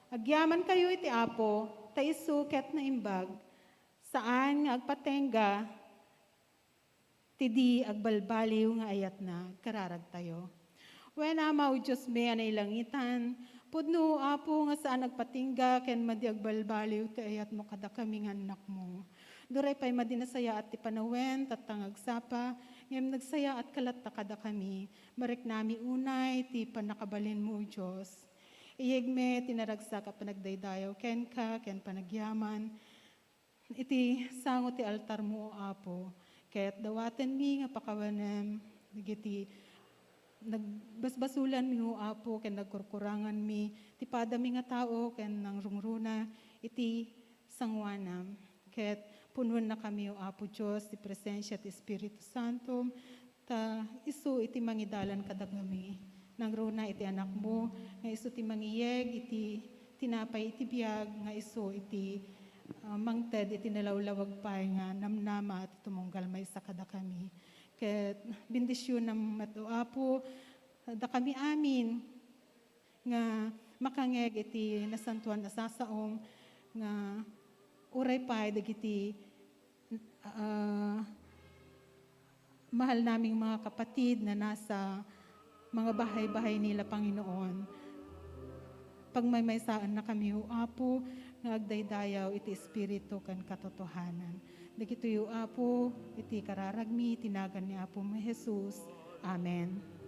Agyaman kayo iti Apo, ta isuket na imbag, saan nga agpatenga, tidi agbalbaliw nga ayat na kararag tayo. When amaw Diyos me anay langitan, pudno Apo nga saan agpatingga, ken madi agbalbaliw ti ayat mo kada kami nga anak mo. Duray pa'y madinasaya at ti panawen, tatangag sapa, ngem nagsaya at kalat kada kami, marik nami unay, ti panakabalin mo Diyos. Iyegme, tinaragsak at panagdaydayaw, ken ka, ken panagyaman. Iti sango ti altar mo, Apo. Kaya't dawaten mi nga pakawanem, nagiti nagbasbasulan mi, Apo, ken nagkurkurangan mi, ti padami nga tao, ken nang rungruna, iti sangwanam. Kaya't punuan na kami, Apo Diyos, ti presensya ti Espiritu Santo, ta isu iti mangidalan kadagami. Nang runa iti anak mo, nga iso ti mangiyeg, iti tinapay iti biyag, nga iso iti mangted, iti nalawlawag pa nga namnama at tumunggal may sakada kami. Ket bendisyon ng mato Apo, da kami amin, nga makangeg iti nasantuan nasasaong, nga uray pa, dagiti mahal naming mga kapatid na nasa mga bahay-bahay nila, Panginoon. Pagmaymaysaan na kami, o Apo, nga agdaydayaw iti Espiritu kan katotohanan. Dagiti o Apo, iti kararagmi, tinagan ni Apo mo Jesus. Amen.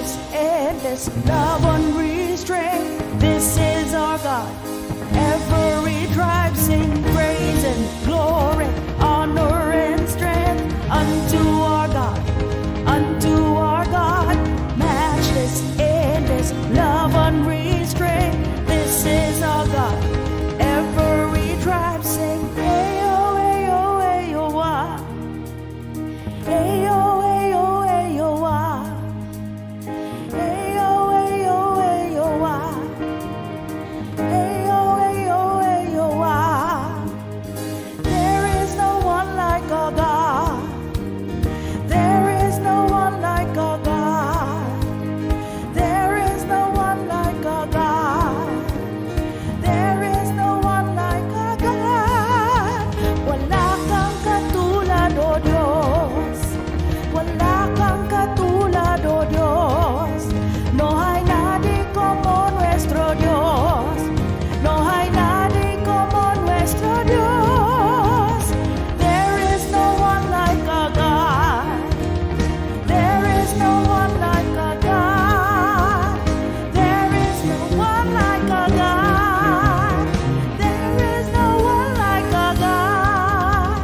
matchless, endless, love unrestrained. This is our God. Every tribe sing praise and glory, honor and strength unto our God, unto our God. Matchless, endless, love unrestrained. This is our God. Every tribe sing, hey-oh, hey-oh, hey-oh, wah. Hey-oh, hey-oh, hey-oh, wah. Hey-oh, hey-oh, hey-oh, wah. Hey-oh, hey-oh, hey-oh, wah. There is no one like our God. There is no one like our God. There is no one like our God. There is no one like our God. Wala kang katulad, O Diyos. Wala kang katulad, O Diyos. No hay nadie como nuestro Dios. No hay nadie como nuestro Dios. There is no one like our God. There is no one like our God. There is no one like our God. There is no one like our God.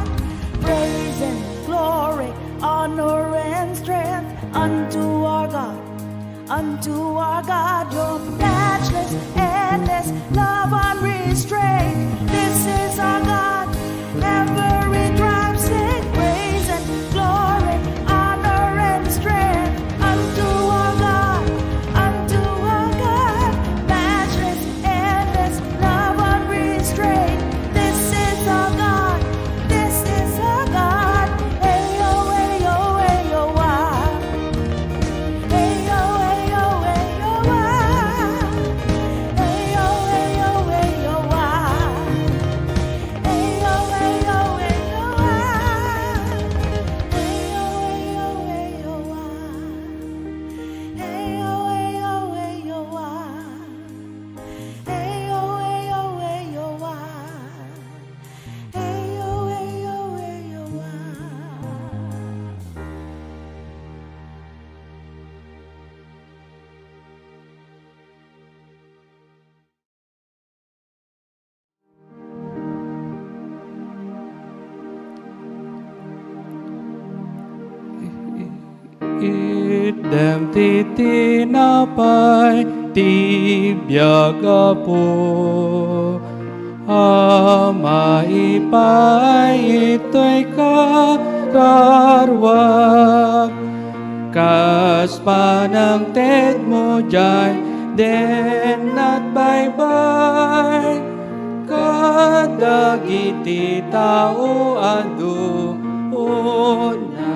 Praise and glory, honor and strength unto our God. Unto our God, your matchless, endless, love unrestrained. This is our God. Every tribe sing praise and glory, honor and strength unto our God, unto our God. Matchless, endless, love unrestrained. This is our God. This is our God. Hey-yo, hey-yo, hey-yo, wah. Hey-yo, hey-yo, hey-yo, wah. Hey-yo, hey-yo, hey-yo, wah. Hey-yo, hey-yo, hey-yo, wah. Hey-yo, hey-yo, hey-yo, wah. Hey-yo, hey-yo, hey-yo, wah. Hey-yo, hey-yo, hey-yo, wah. Hey-yo, hey-yo, hey-yo, wah. Idem ti tinapay, ti biyaga po. Ama ipay, ito'y kararwag. Kas panang ted mo dyan, den at bye-bye. Kadagiti tao adu unay.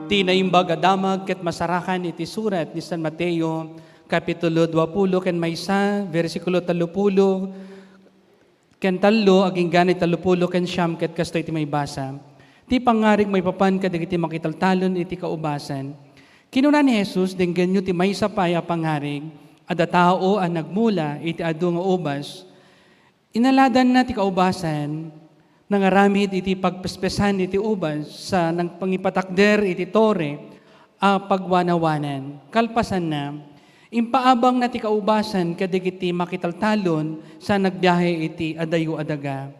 Tinaimbag adamag ket masarakan iti surat ni San Mateo kapitulo 20 ken maysa bersikulo 30 ken 3 aging ganit 30 ken siyam ket kasto iti may basa. Ti pangarig may papan kadagiti makitaltalon iti kaubasan. Kinuna ni Jesus denggenyo ti maysa paya pangarig ada tao ang nagmula iti adu nga ubas. Inaladan na ti kaubasan nangaramid iti pagpespesan iti ubas sa nang pangipatakder iti tore a pagwanawanan. Kalpasan na, impaabang na ti kaubasan kadagiti makitaltalon sa nagbiyahe iti adayo adaga.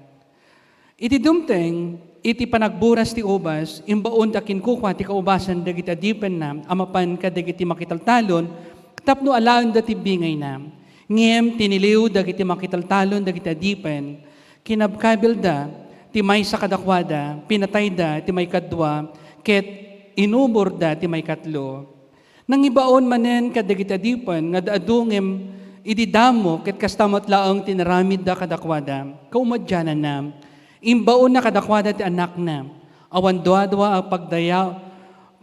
Iti dumteng, iti panagburas ti ubas, imbaon ta kinkukwa ti kaubasan dagiti adipen na, amapan kadagiti makitaltalon, tapno alaan da ti bingay na. Ngem tiniliw dagiti makitaltalon dagiti adipen, kinabkabil da, ti may sa kadakwada, pinatay da, ti may kadwa, ket inubor da, ti may katlo. Nang ibaon manen kadagiti adipen, nga daadungem, ididamo, ket kastamot laang tinaramid da kadakwada, kaumadyanan na, imbaon na kadakwada ti anak na, awan dua-dua ang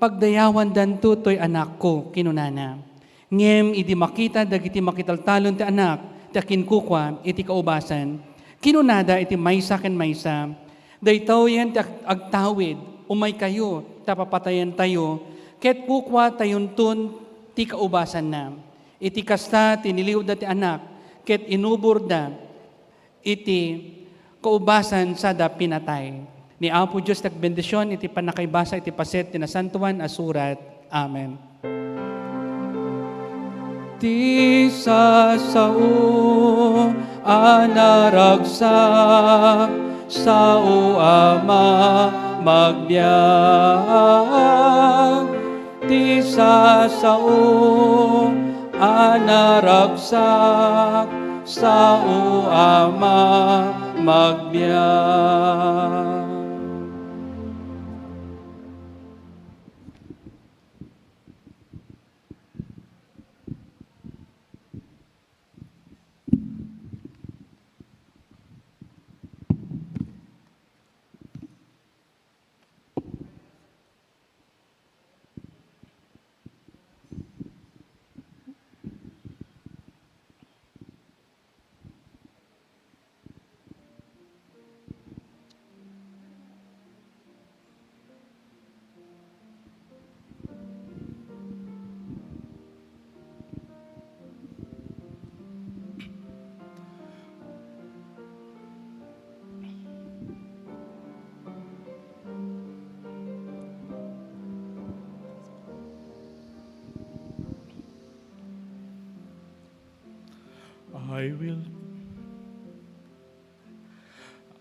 pagdayawan dan tutoy anak ko, kinunana. Ngem, idi makita dagiti makitaltalon ti anak, ti kinkukwa, iti kaubasan, kinunada iti maysa ken maysa, daytaw yan agtawid, umay kayo, tapapatayan tayo, ket kukwa tayuntun ti kaubasan na. Iti kasta tiniliw da ti anak, ket inubor da, iti kaubasan sa da pinatay. Ni Apo Diyos nagbendisyon, iti panakaybasa, iti paset, tinasantuan, asurat. Amen. ti sasao anaragsak sao ama magbiag ti sasao anaragsak sao ama magbiag.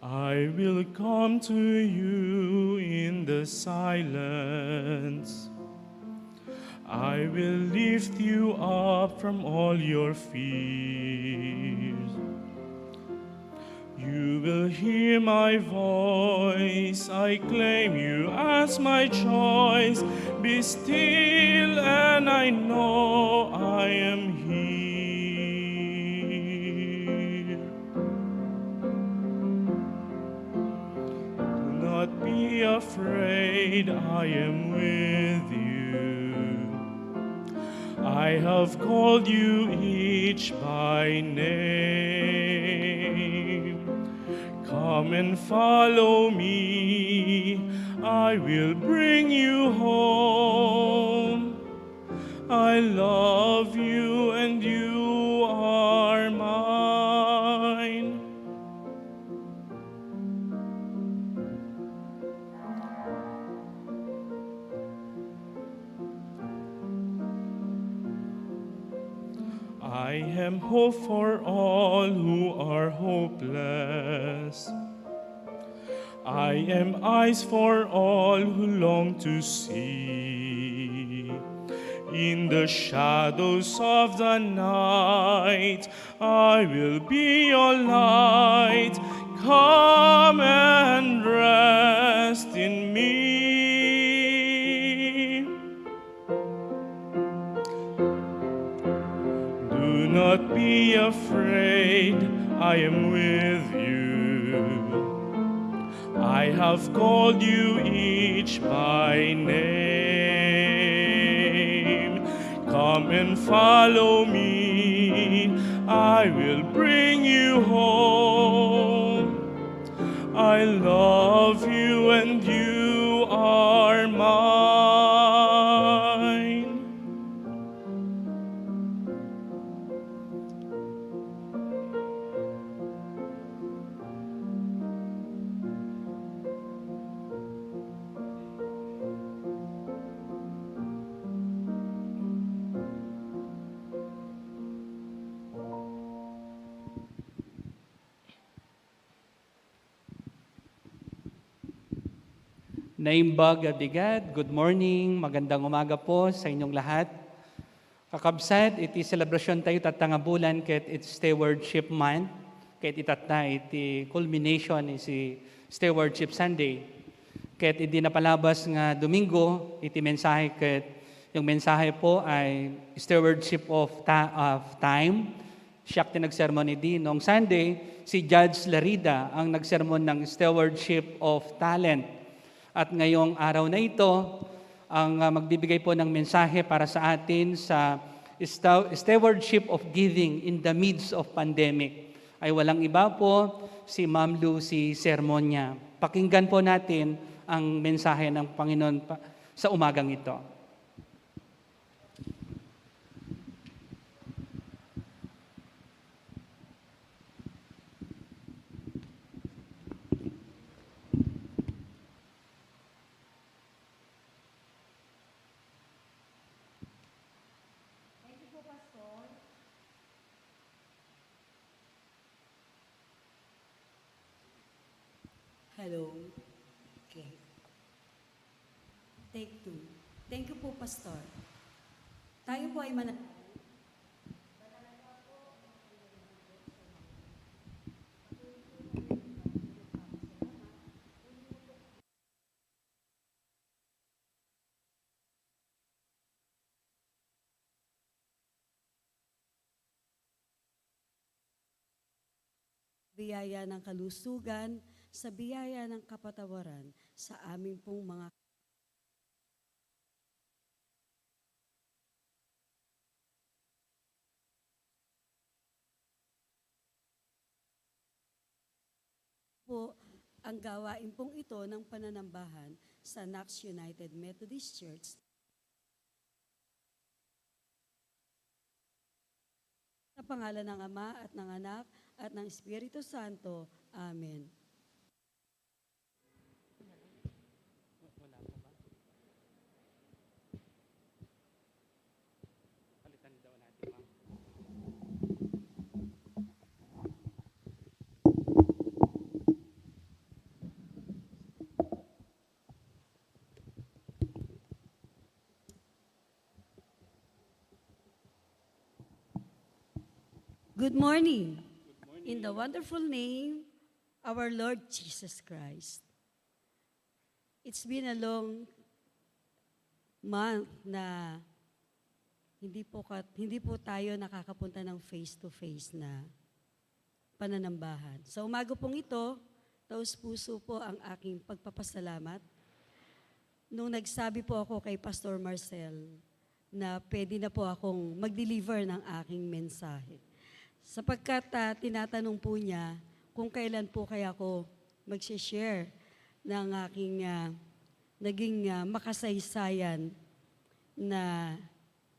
I will come to you in the silence. I will lift you up from all your fears. You will hear my voice. I claim you as my choice. Be still and I know I am here. Do not be afraid, I am with you. I have called you each by name. Come and follow me, I will bring you home. I love you and you are mine. I am hope for all who are hopeless. I am eyes for all who long to see. In the shadows of the night, I will be your light. Come and rest in me. Do not be afraid, I am with you. I have called you each by name. Come and follow me, I will bring you home. I love you and you are mine. Naimbag Abigad, good morning, magandang umaga po sa inyong lahat. Kakabsat, iti celebration tayo tatangabulan ket iti Stewardship Month, ket itatna iti culmination iti Stewardship Sunday. Ket iti napalabas nga Domingo, iti mensahe ket yung mensahe po ay Stewardship of Time. Siya ti nagsermon di noong Sunday, si Judge Larida ang nagsermon ng Stewardship of Talent. At ngayong araw na ito, ang magbibigay po ng mensahe para sa atin sa Stewardship of Giving in the midst of pandemic ay walang iba po si Ma'am Lucy SERMONIA. Pakinggan po natin ang mensahe ng Panginoon sa umagang ito. Pastor. Hello. Okay. Take two. Thank you po, Pastor. Tayo po ay biyaya ng kalusugan, sa biyaya ng kapatawaran, sa aming pong mga po ang gawain pong ito ng pananambahan sa Knox United Methodist Church. Sa pangalan ng Ama at ng Anak at ng Espiritu Santo. Amen. Good morning. In the wonderful name, our Lord Jesus Christ. It's been a long month na hindi po tayo nakakapunta ng face-to-face na pananambahan. Sa umaga pong ito, taos puso po ang aking pagpapasalamat. Nung nagsabi po ako kay Pastor Marcel na pwede na po akong mag-deliver ng aking mensahe. Sapagkat tinatanong po niya kung kailan po kaya ako mag-share ng aking naging makasaysayan na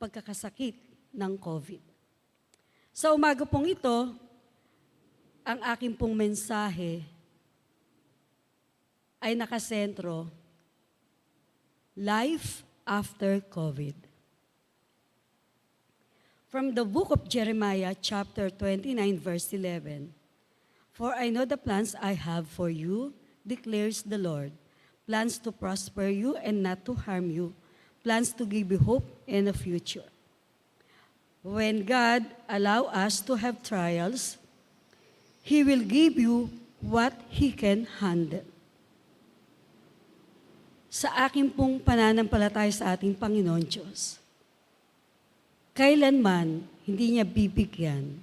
pagkakasakit ng COVID. Sa umaga pong ito, ang aking pong mensahe ay nakasentro, Life After COVID. From the book of Jeremiah, chapter 29, verse 11. For I know the plans I have for you, declares the Lord. Plans to prosper you and not to harm you. Plans to give you hope and a future. When God allows us to have trials, He will give you what He can handle. Sa aking pong pananampalataya sa ating Panginoon Diyos, kailanman hindi niya bibigyan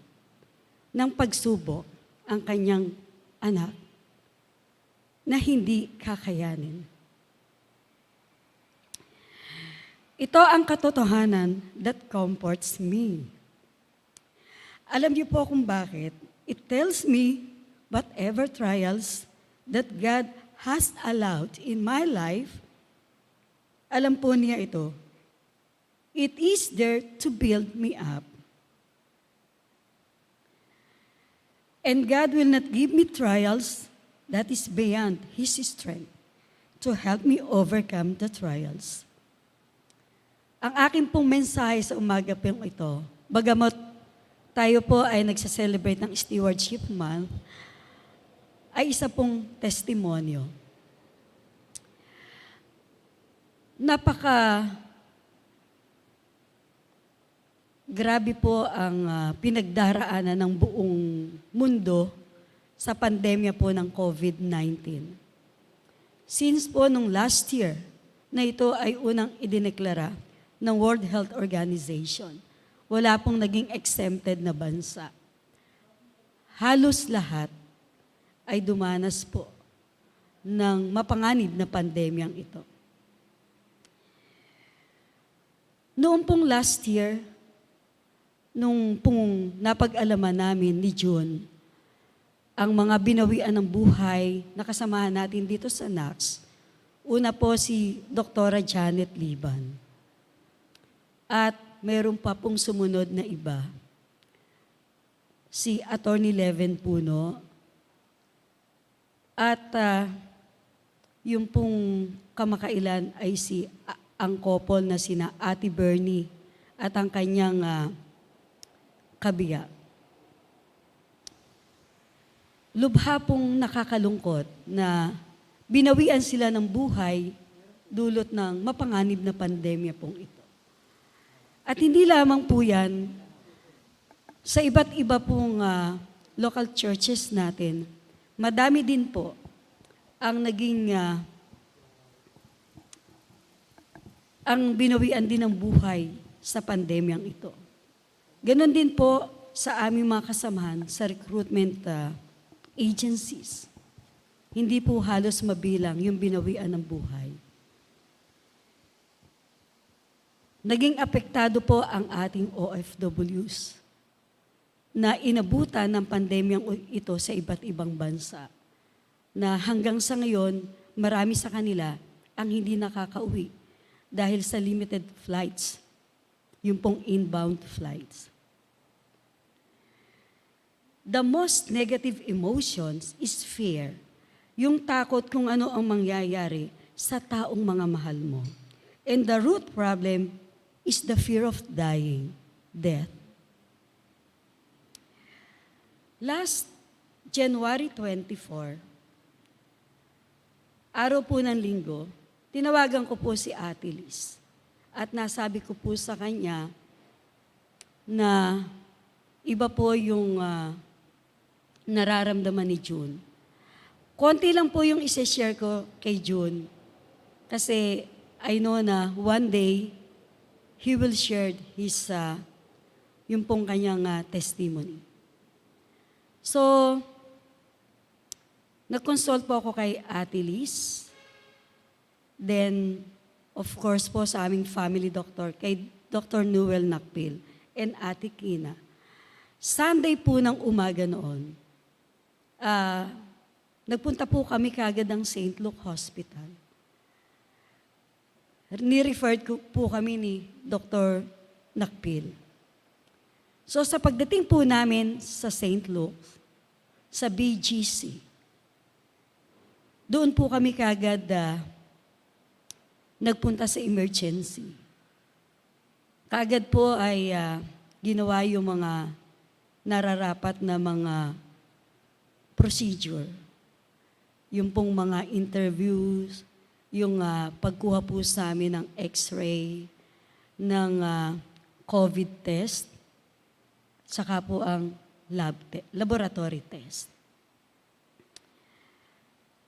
ng pagsubok ang kanyang anak na hindi kakayanin. Ito ang katotohanan that comforts me. Alam niyo po kung bakit? It tells me whatever trials that God has allowed in my life, alam po niya ito. It is there to build me up. And God will not give me trials that is beyond His strength to help me overcome the trials. Ang akin pong mensahe sa umaga pong ito, bagamat tayo po ay nagsa-celebrate ng Stewardship Month, ay isa pong testimonyo. Grabe po ang pinagdaraanan ng buong mundo sa pandemya po ng COVID-19. Since po nung last year na ito ay unang idineklara ng World Health Organization, wala pong naging exempted na bansa. Halos lahat ay dumanas po ng mapanganib na pandemyang ito. Noong pong last year, nung pong napag-alaman namin ni June, ang mga binawian ng buhay na kasamahan natin dito sa Knox, una po si Dr. Janet Liban. At mayroon pa pong sumunod na iba. Si Attorney Leven Puno. At yung pong kamakailan ay ang couple na sina Ate Bernie at ang kanyang kabiya. Lubha pong nakakalungkot na binawian sila ng buhay dulot ng mapanganib na pandemya pong ito. At hindi lamang po yan, sa iba't iba pong local churches natin, madami din po ang naging, ang binawian din ng buhay sa pandemyang ito. Ganon din po sa aming mga kasamahan sa recruitment agencies. Hindi po halos mabilang yung binawian ng buhay. Naging apektado po ang ating OFWs na inabutan ng pandemyang ito sa iba't ibang bansa. Na hanggang sa ngayon, marami sa kanila ang hindi nakakauwi dahil sa limited flights, yung pong inbound flights. The most negative emotions is fear. Yung takot kung ano ang mangyayari sa taong mga mahal mo. And the root problem is the fear of dying, death. Last January 24, araw po ng linggo, tinawagan ko po si Ate Liz. At nasabi ko po sa kanya na iba po yung nararamdaman ni June. Konti lang po yung isi-share ko kay June. Kasi I know na one day, he will share his, yung pong kanyang testimony. So, nag-consult po ako kay Ate Liz. Then, of course po sa aming family doctor, kay Dr. Newell Nakpil and Ate Kina. Sunday po ng umaga noon, nagpunta po kami kagad ng St. Luke Hospital. Ni-referred po kami ni Dr. Nakpil. So sa pagdating po namin sa St. Luke, sa BGC, doon po kami kagad nagpunta sa emergency. Kagad po ay ginawa yung mga nararapat na mga procedure. Yung pong mga interviews, yung pagkuha po sa amin ng x-ray, ng COVID test, saka po ang laboratory test.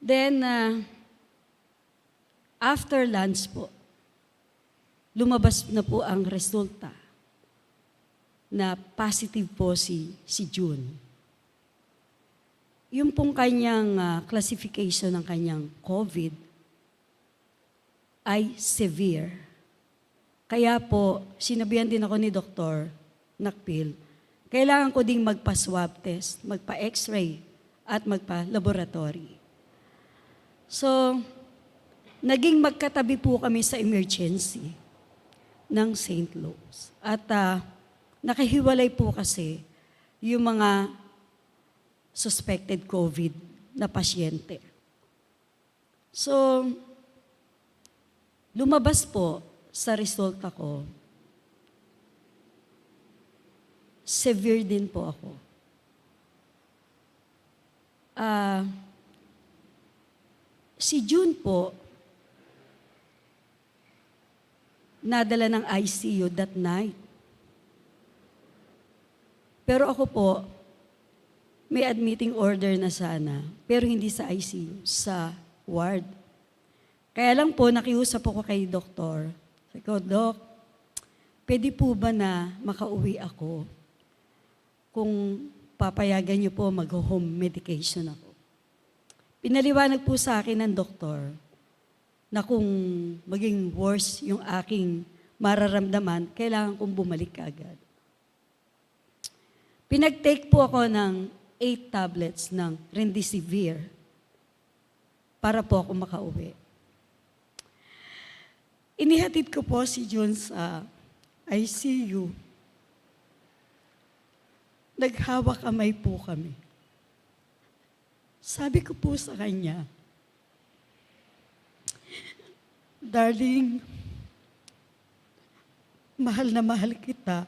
Then, after lunch po, lumabas na po ang resulta na positive po si June. Yung pong kanyang classification ng kanyang COVID ay severe. Kaya po, sinabihan din ako ni Dr. Nakpil, kailangan ko ding magpa-swab test, magpa-x-ray, at magpa-laboratory. So, naging magkatabi po kami sa emergency ng St. Luke's. At nakahiwalay po kasi yung mga suspected COVID na pasyente. So, lumabas po sa resulta ko, severe din po ako. Si June po, nadala ng ICU that night. Pero ako po, may admitting order na sana, pero hindi sa ICU, sa ward. Kaya lang po, nakiusap ako kay doktor. Sabi ko, Dok, pwede po ba na makauwi ako kung papayagan niyo po mag-home medication ako? Pinaliwanag po sa akin ng doktor na kung maging worse yung aking mararamdaman, kailangan kong bumalik agad. Pinag-take po ako ng 8 tablets ng Remdesivir para po ako makauwi. Inihatid ko po si June sa ICU. Naghawak kamay po kami. Sabi ko po sa kanya, Darling, mahal na mahal kita.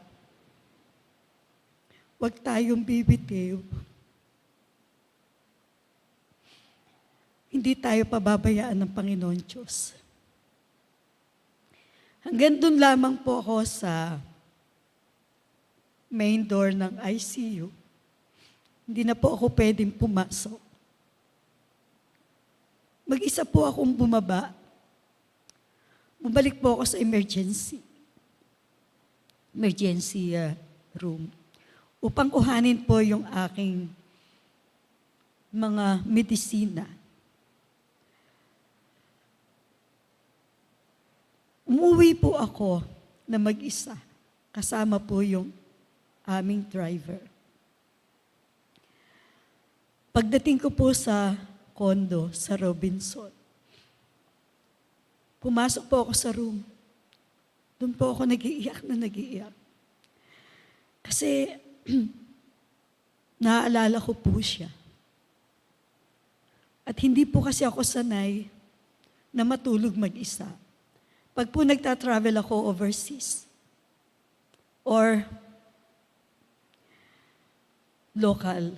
Huwag tayong bibitiw. hindi tayo pababayaan ng Panginoon Diyos. Hanggang doon lamang po ako sa main door ng ICU. Hindi na po ako pwedeng pumasok. Mag-isa po akong bumaba. Bumalik po ako sa emergency room upang kuhanin po yung aking mga medisina. Umuwi po ako na mag-isa. Kasama po yung aming driver. Pagdating ko po sa condo, sa Robinson, pumasok po ako sa room. Doon po ako nag-iiyak. Kasi, naaalala ko po siya. At hindi po kasi ako sanay na matulog mag-isa. Pag po nagta-travel ako overseas, or local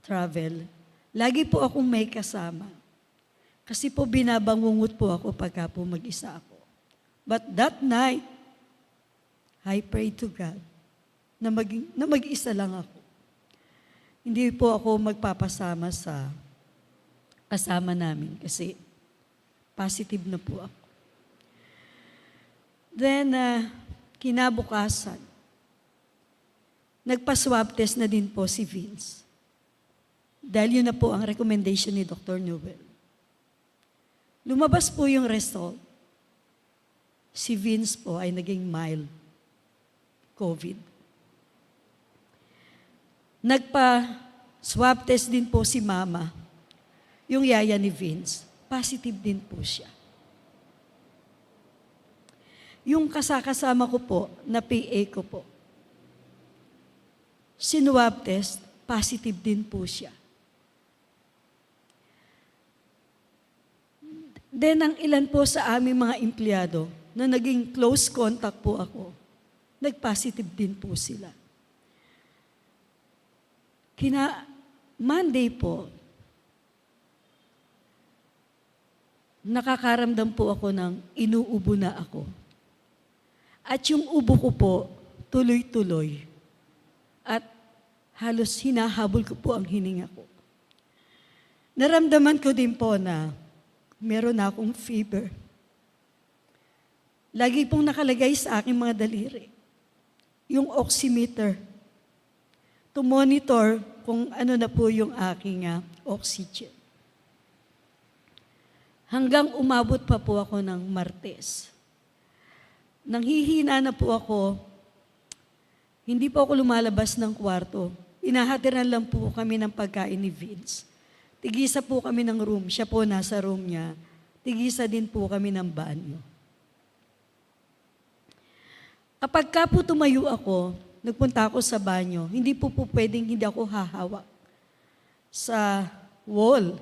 travel, lagi po akong may kasama. Kasi po binabangungot po ako pagka po mag-isa ako. But that night, I pray to God na mag-isa lang ako. Hindi po ako magpapasama sa kasama namin kasi positive na po ako. Then, kinabukasan, nagpa-swab test na din po si Vince. Dahil yun na po ang recommendation ni Dr. Newell. Lumabas po yung result. Si Vince po ay naging mild COVID. Nagpa-swab test din po si Mama, yung yaya ni Vince. Positive din po siya. Yung kasakasama ko po, na PA ko po, sinwab test, positive din po siya. Then, ang ilan po sa aming mga empleyado na naging close contact po ako, nag-positive din po sila. Monday po, nakakaramdam po ako ng inuubo na ako. At yung ubo ko po, tuloy-tuloy. At halos hinahabol ko po ang hininga ko. Naramdaman ko din po na meron na akong fever. Lagi pong nakalagay sa aking mga daliri yung oximeter to monitor kung ano na po yung aking oxygen. Hanggang umabot pa po ako ng Martes. Nanghihina na po ako, hindi po ako lumalabas ng kwarto. Inahatiran lang po kami ng pagkain ni Vince. Tigisa po kami ng room. Siya po nasa room niya. Tigisa din po kami ng banyo. Kapag ka po tumayo ako, nagpunta ako sa banyo, hindi po pwedeng hindi ako hahawak sa wall,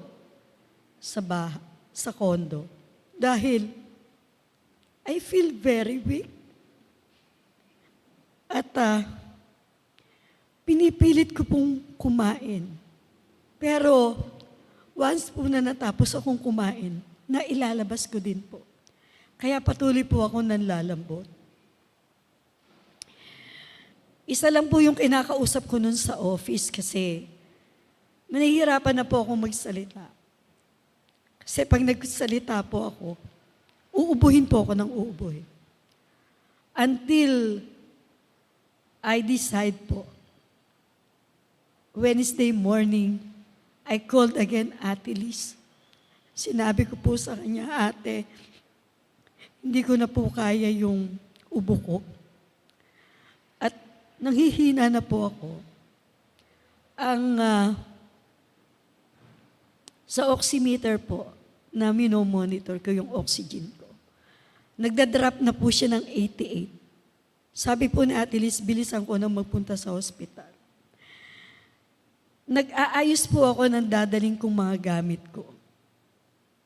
sa condo. Dahil I feel very weak. At pinipilit ko pong kumain. Pero once po na natapos akong kumain, nailalabas ko din po. Kaya patuloy po ako nanlalambot. Isa lang po yung kinakausap ko nun sa office kasi nahihirapan na po akong magsalita. Kasi pag nagsalita po ako, uubuhin po ako ng uubuhin. Until I decide po, Wednesday morning, I called again Ate Liz. Sinabi ko po sa kanya, Ate, hindi ko na po kaya yung ubo ko. At nanghihina na po ako. Sa oximeter po, na minomonitor ko yung oxygen ko. Nagdadrop na po siya ng 88. Sabi po ni Ate Liz, bilisan ko na magpunta sa hospital. Nag-aayos po ako ng dadaling kong mga gamit ko.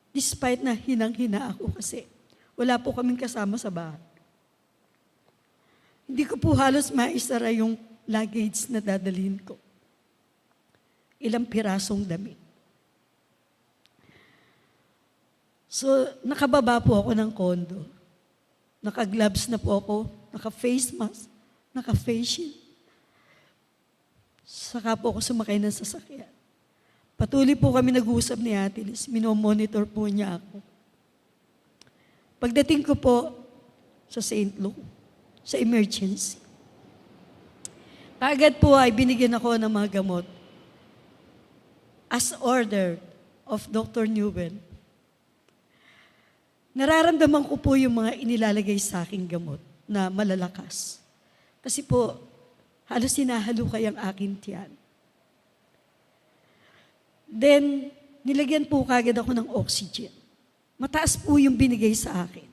Despite na hinang-hina ako kasi wala po kaming kasama sa bahay. Hindi ko po halos maisara yung luggage na dadalhin ko. Ilang pirasong damit. So, nakababa po ako ng condo. Naka-gloves na po ako, naka-face mask, naka-face shield. Saka po ako sumakay ng sasakyan. Patuloy po kami nag-uusap ni Ate Liz. Minomonitor po niya ako. Pagdating ko po sa St. Luke, sa emergency, kaagad po ay binigyan ako ng mga gamot as order of Dr. Newell. Nararamdaman ko po yung mga inilalagay sa aking gamot na malalakas. Kasi po, halos sinahalukay ang aking tiyan. Then, nilagyan po kagad ako ng oxygen. Mataas po yung binigay sa akin.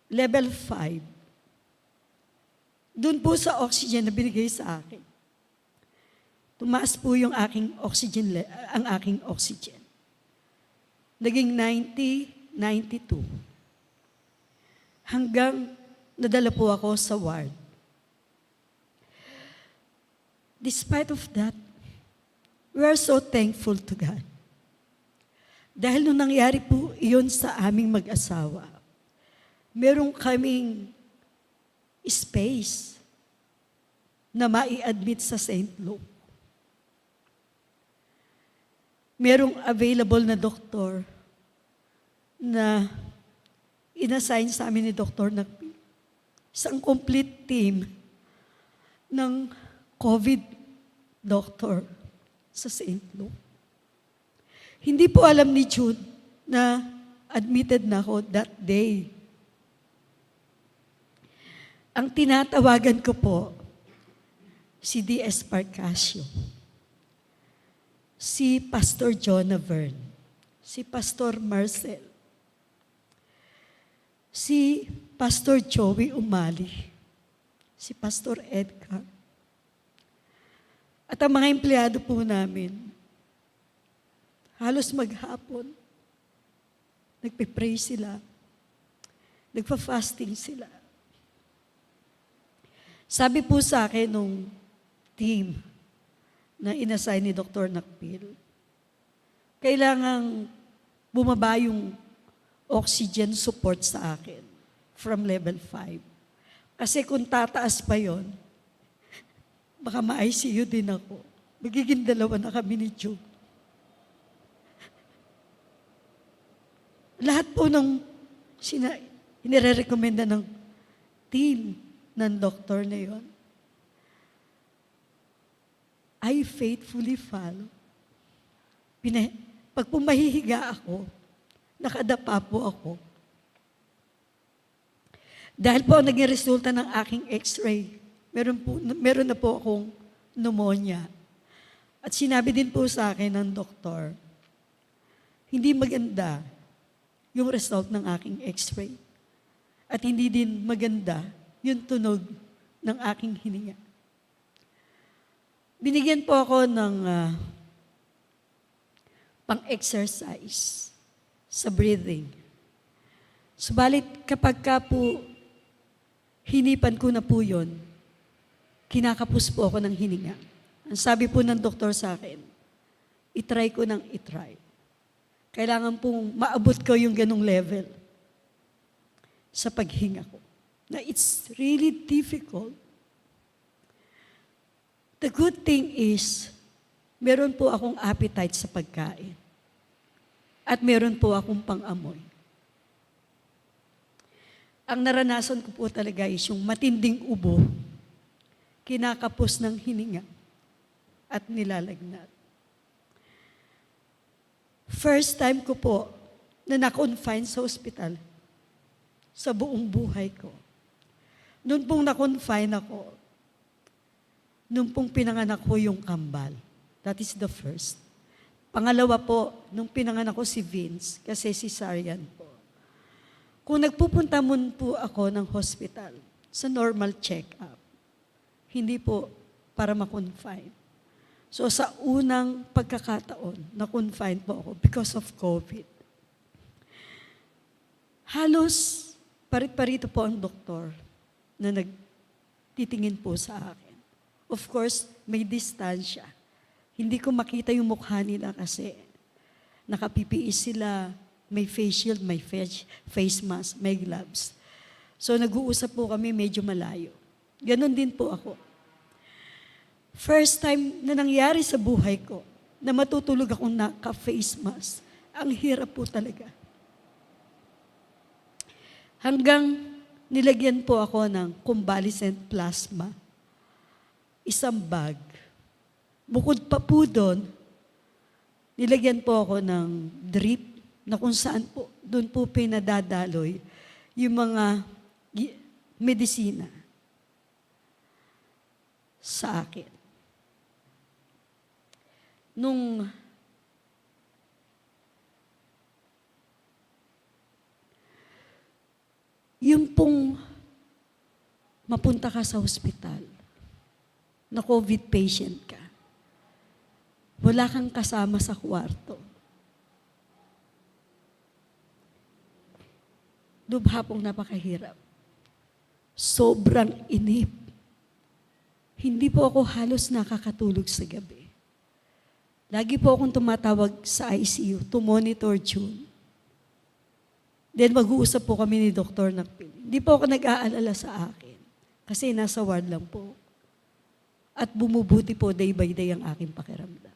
Level 5. Doon po sa oxygen na binigay sa akin, tumaas po yung aking oxygen. Naging 90, 92. Hanggang nadala po ako sa ward. Despite of that, we are so thankful to God. Dahil nung nangyari po iyon sa aming mag-asawa, meron kaming space na mai-admit sa St. Luke. Merong available na doktor na inassign sa amin ni Dr. Nakpi. Isang complete team ng COVID doctor sa St. Luke. Hindi po alam ni Jude na admitted na ako that day. Ang tinatawagan ko po, si D.S. Parcasio, si Pastor Jonah Vern, si Pastor Marcel, si Pastor Joey Umali, si Pastor Edgar, at ang mga empleyado po namin, halos maghapon, nagpe-pray sila, nagpa-fasting sila. Sabi po sa akin nung team na inassign ni Dr. Nakpil, kailangang bumaba yung oxygen support sa akin from level 5. Kasi kung tataas pa yon, baka ma-ICU din ako. Magiging dalawa na kami ni Joe. Lahat po ng inire-recommenda ng team ng doktor na yon, I faithfully follow. Pag pumahihiga ako, nakadapa po ako. Dahil po naging resulta ng aking x-ray, meron na po akong pneumonia. At sinabi din po sa akin ng doktor, hindi maganda yung result ng aking x-ray. At hindi din maganda yung tunog ng aking hininga. Binigyan po ako ng pang-exercise sa breathing. Subalit kapag ka po hinipan ko na po yun, kinakapos po ako ng hininga. Ang sabi po ng doktor sa akin, itry ko ng itry. Kailangan pong maabot ko yung ganong level sa paghinga ko. Na it's really difficult. The good thing is, meron po akong appetite sa pagkain. At meron po akong pang-amoy. Ang naranasan ko po talaga is yung matinding ubo, kinakapos ng hininga, at nilalagnat. First time ko po na na-confine sa ospital sa buong buhay ko. Noon pong na-confine ako, noon pong pinanganak ko yung kambal. That is the first. Pangalawa po, nung pinanganak ko si Vince, kasi cesarean po. Kung nagpupunta mun po ako ng hospital sa normal check-up, hindi po para ma-confine. So sa unang pagkakataon, na-confine po ako because of COVID. Halos parit-parito po ang doktor na nagtitingin po sa akin. Of course, may distansya. Hindi ko makita yung mukha nila kasi naka-PPE sila, May face shield, may face mask, may gloves. So nag-uusap po kami medyo malayo. Ganon din po ako. First time na nangyari sa buhay ko na matutulog akong naka-face mask. Ang hirap po talaga. Hanggang nilagyan po ako ng convalescent plasma. Isang bag. Bukod pa po doon, nilagyan po ako ng drip na kung saan po, doon po pinadadaloy yung mga medisina sa akin. Nung yung pong mapunta ka sa ospital, na COVID patient ka, wala kang kasama sa kwarto. Lubha pong napakahirap. Sobrang inip. Hindi po ako halos nakakatulog sa gabi. Lagi po akong tumatawag sa ICU to monitor June. Then mag-uusap po kami ni Dr. Nakpil. Hindi po ako nag-aalala sa akin kasi nasa ward lang po. At bumubuti po day by day ang aking pakiramdam.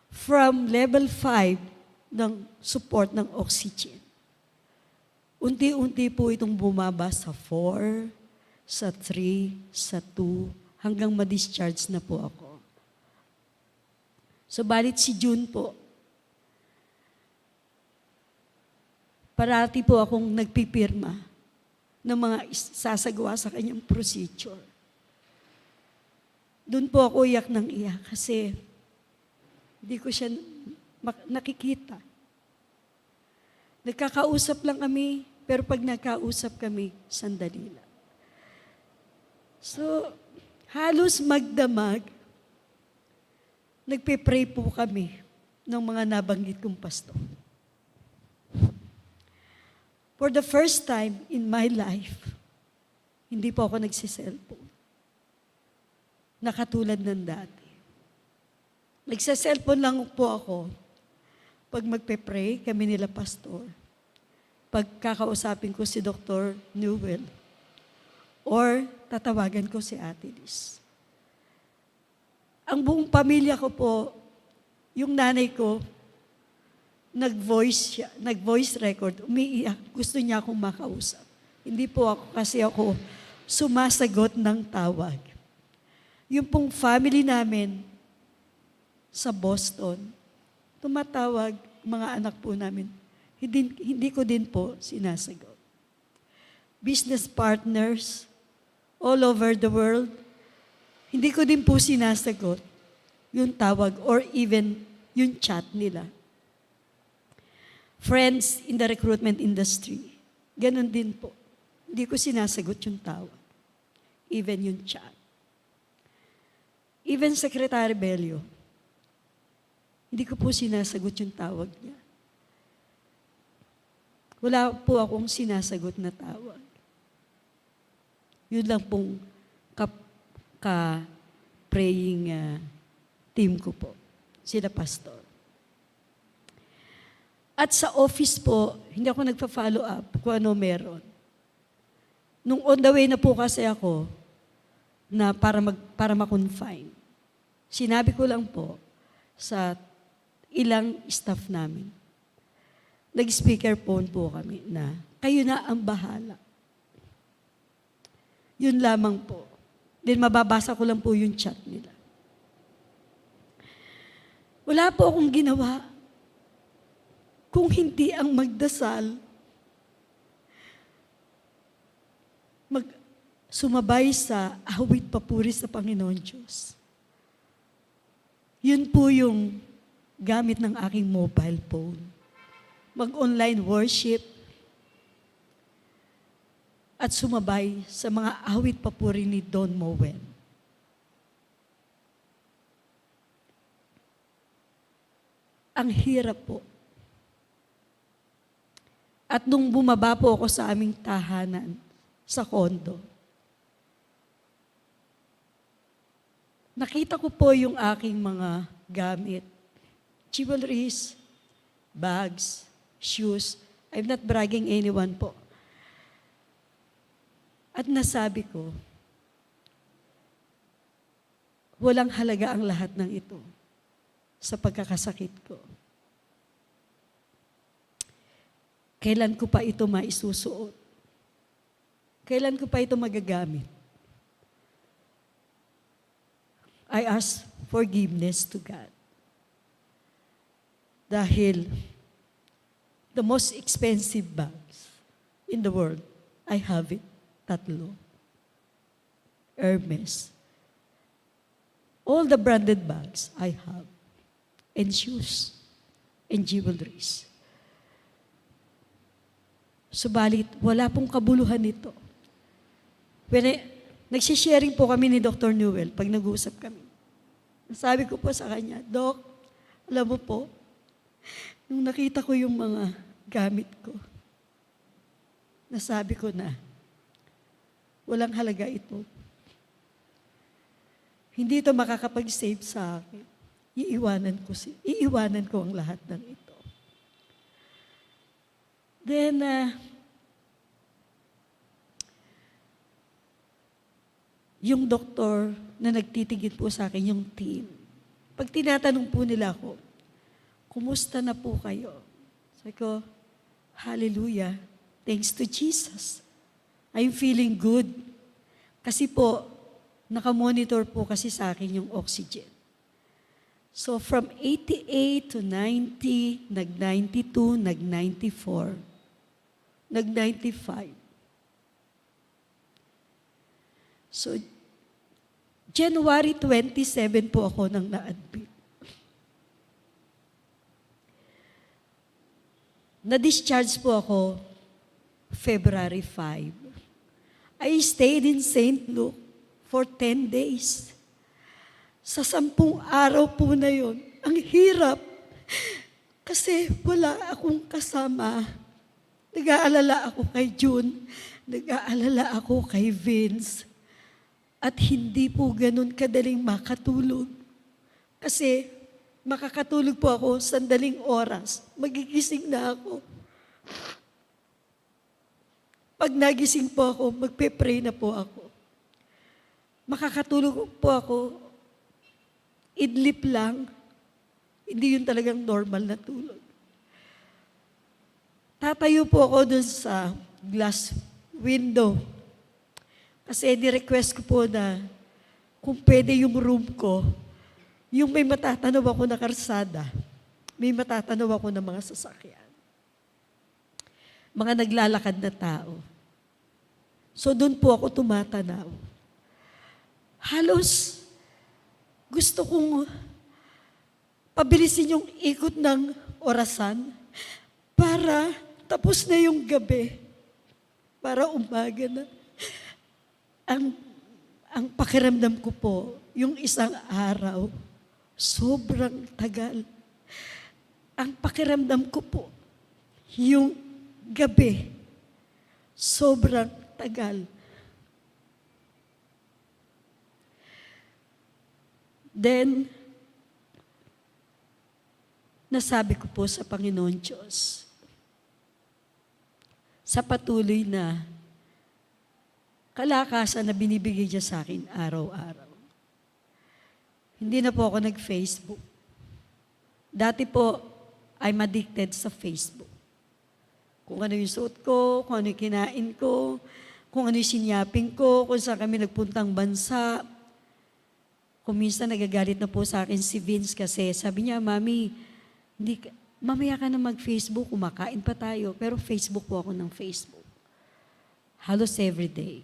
From level 5 ng support ng oxygen, unti-unti po itong bumaba sa 4, sa 3, sa 2, hanggang ma-discharge na po ako. So, balit si June po, parati po akong nagpipirma ng mga sasagawa sa kanyang procedure. Doon po ako iyak ng iyak kasi hindi ko siya nakikita. Nagkakausap lang kami, pero pag nagkausap kami, sandali lang. So, halos magdamag, nagpe-pray po kami ng mga nabanggit kong pastor. For the first time in my life, hindi po ako nagsiselfone. Nakatulad ng dati. Nagsiselfone lang po ako pag magpe-pray kami nila pastor. Pag kakausapin ko si Dr. Newell or tatawagan ko si Ate Liz. Ang buong pamilya ko po, yung nanay ko, nag-voice record, umiiyak, gusto niya akong makausap. Hindi po ako kasi ako sumasagot ng tawag. Yung pong family namin sa Boston, tumatawag, mga anak po namin, hindi ko din po sinasagot. Business partners all over the world, hindi ko din po sinasagot yung tawag or even yung chat nila. Friends in the recruitment industry, ganun din po. Hindi ko sinasagot yung tawag. Even yung chat. Even Secretary Bello, hindi ko po sinasagot yung tawag niya. Wala po akong sinasagot na tawag. Yun lang pong ka-praying team ko po. Sila pastor. At sa office po, hindi ako nagpa-follow up kung ano meron. Nung on the way na po kasi ako, na para ma-confine. Sinabi ko lang po sa ilang staff namin, nag-speakerphone po kami na, kayo na ang bahala. Yun lamang po. Then mababasa ko lang po yung chat nila. Wala po akong ginawa kung hindi ang magdasal, sumabay sa awit papuri sa Panginoon Diyos. Yun po yung gamit ng aking mobile phone. Mag-online worship at sumabay sa mga awit papuri ni Don Mowen. Ang hirap po. At nung bumaba po ako sa aming tahanan, sa kondo, nakita ko po yung aking mga gamit, jewelries, bags, shoes. I'm not bragging anyone po. At nasabi ko, walang halaga ang lahat ng ito sa pagkakasakit ko. Kailan ko pa ito maisusuot? Kailan ko pa ito magagamit? I ask forgiveness to God. Dahil the most expensive bags in the world, I have it. Tatlo. Hermes. All the branded bags I have. And shoes. And jewelries. Subalit, wala pong kabuluhan nito. Nagsisharing po kami ni Dr. Newell pag nag-uusap kami. Sabi ko po sa kanya, Doc, alam mo po, nung nakita ko yung mga gamit ko, nasabi ko na, walang halaga ito. Hindi ito makakapag-save sa akin. Iiwanan ko ang lahat ng ito. Then, yung doktor na nagtitigit po sa akin, yung team, pag tinatanong po nila ako, kumusta na po kayo? Sabi ko, hallelujah, thanks to Jesus. I'm feeling good. Kasi po, nakamonitor po kasi sa akin yung oxygen. So from 88 to 90, nag-92, nag-94, nag-95. So, January 27 po ako nang na-admit. Na-discharge po ako February 5. I stayed in St. Luke for 10 days. Sa 10 araw po na yon, ang hirap. Kasi wala akong kasama. Nag-aalala ako kay June. Nag-aalala ako kay Vince. At hindi po ganun kadaling makatulog. Kasi makakatulog po ako sandaling oras. Magigising na ako. Pag nagising po ako, magpe-pray na po ako. Makakatulog po ako, idlip lang. Hindi yun talagang normal na tulog. Tatayo po ako dun sa glass window. Kasi ni-request ko po na kung pwede yung room ko, yung may matatanaw ako na karsada, may matatanaw ako ng mga sasakyan. Mga naglalakad na tao. So doon po ako tumatanaw. Halos gusto kong pabilisin yung ikot ng orasan para tapos na yung gabi, para umaga na. Ang pakiramdam ko po, yung isang araw, sobrang tagal. Ang pakiramdam ko po, yung gabi, sobrang tagal. Then, nasabi ko po sa Panginoon Diyos, sa patuloy na kalakasan na binibigay niya sa akin araw-araw. Hindi na po ako nag-Facebook. Dati po, I'm addicted sa Facebook. Kung ano yung suot ko, kung ano yung kinain ko, kung ano yung sinyaping ko, kung saan kami nagpuntang bansa. Kung minsan nagagalit na po sa akin si Vince kasi sabi niya, Mami, mamaya ka na mag-Facebook, kumakain pa tayo. Pero Facebook po ako ng Facebook. Halos everyday.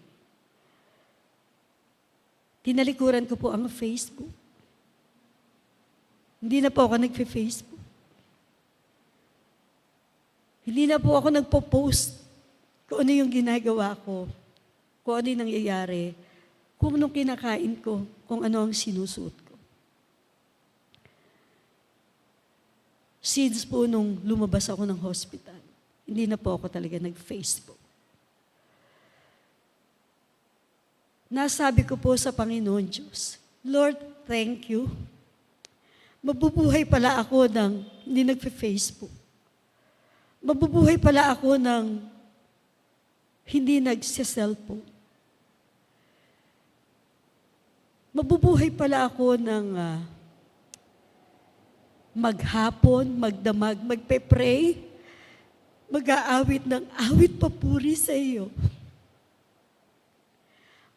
Tinalikuran ko po ang Facebook. Hindi na po ako nagfe-Facebook. Hindi na po ako nagpo-post kung ano yung ginagawa ko, kung ano yung nangyayari, kung anong kinakain ko, kung ano ang sinusuot ko. Since po nung lumabas ako ng hospital, hindi na po ako talaga nag-Facebook. Nasabi ko po sa Panginoon Diyos, Lord, thank you. Mabubuhay pala ako nang hindi nagfe-Facebook. mabubuhay pala ako ng hindi nagsiselfone. Mabubuhay pala ako ng maghapon, magdamag, magpe-pray, mag-aawit ng awit papuri sa iyo.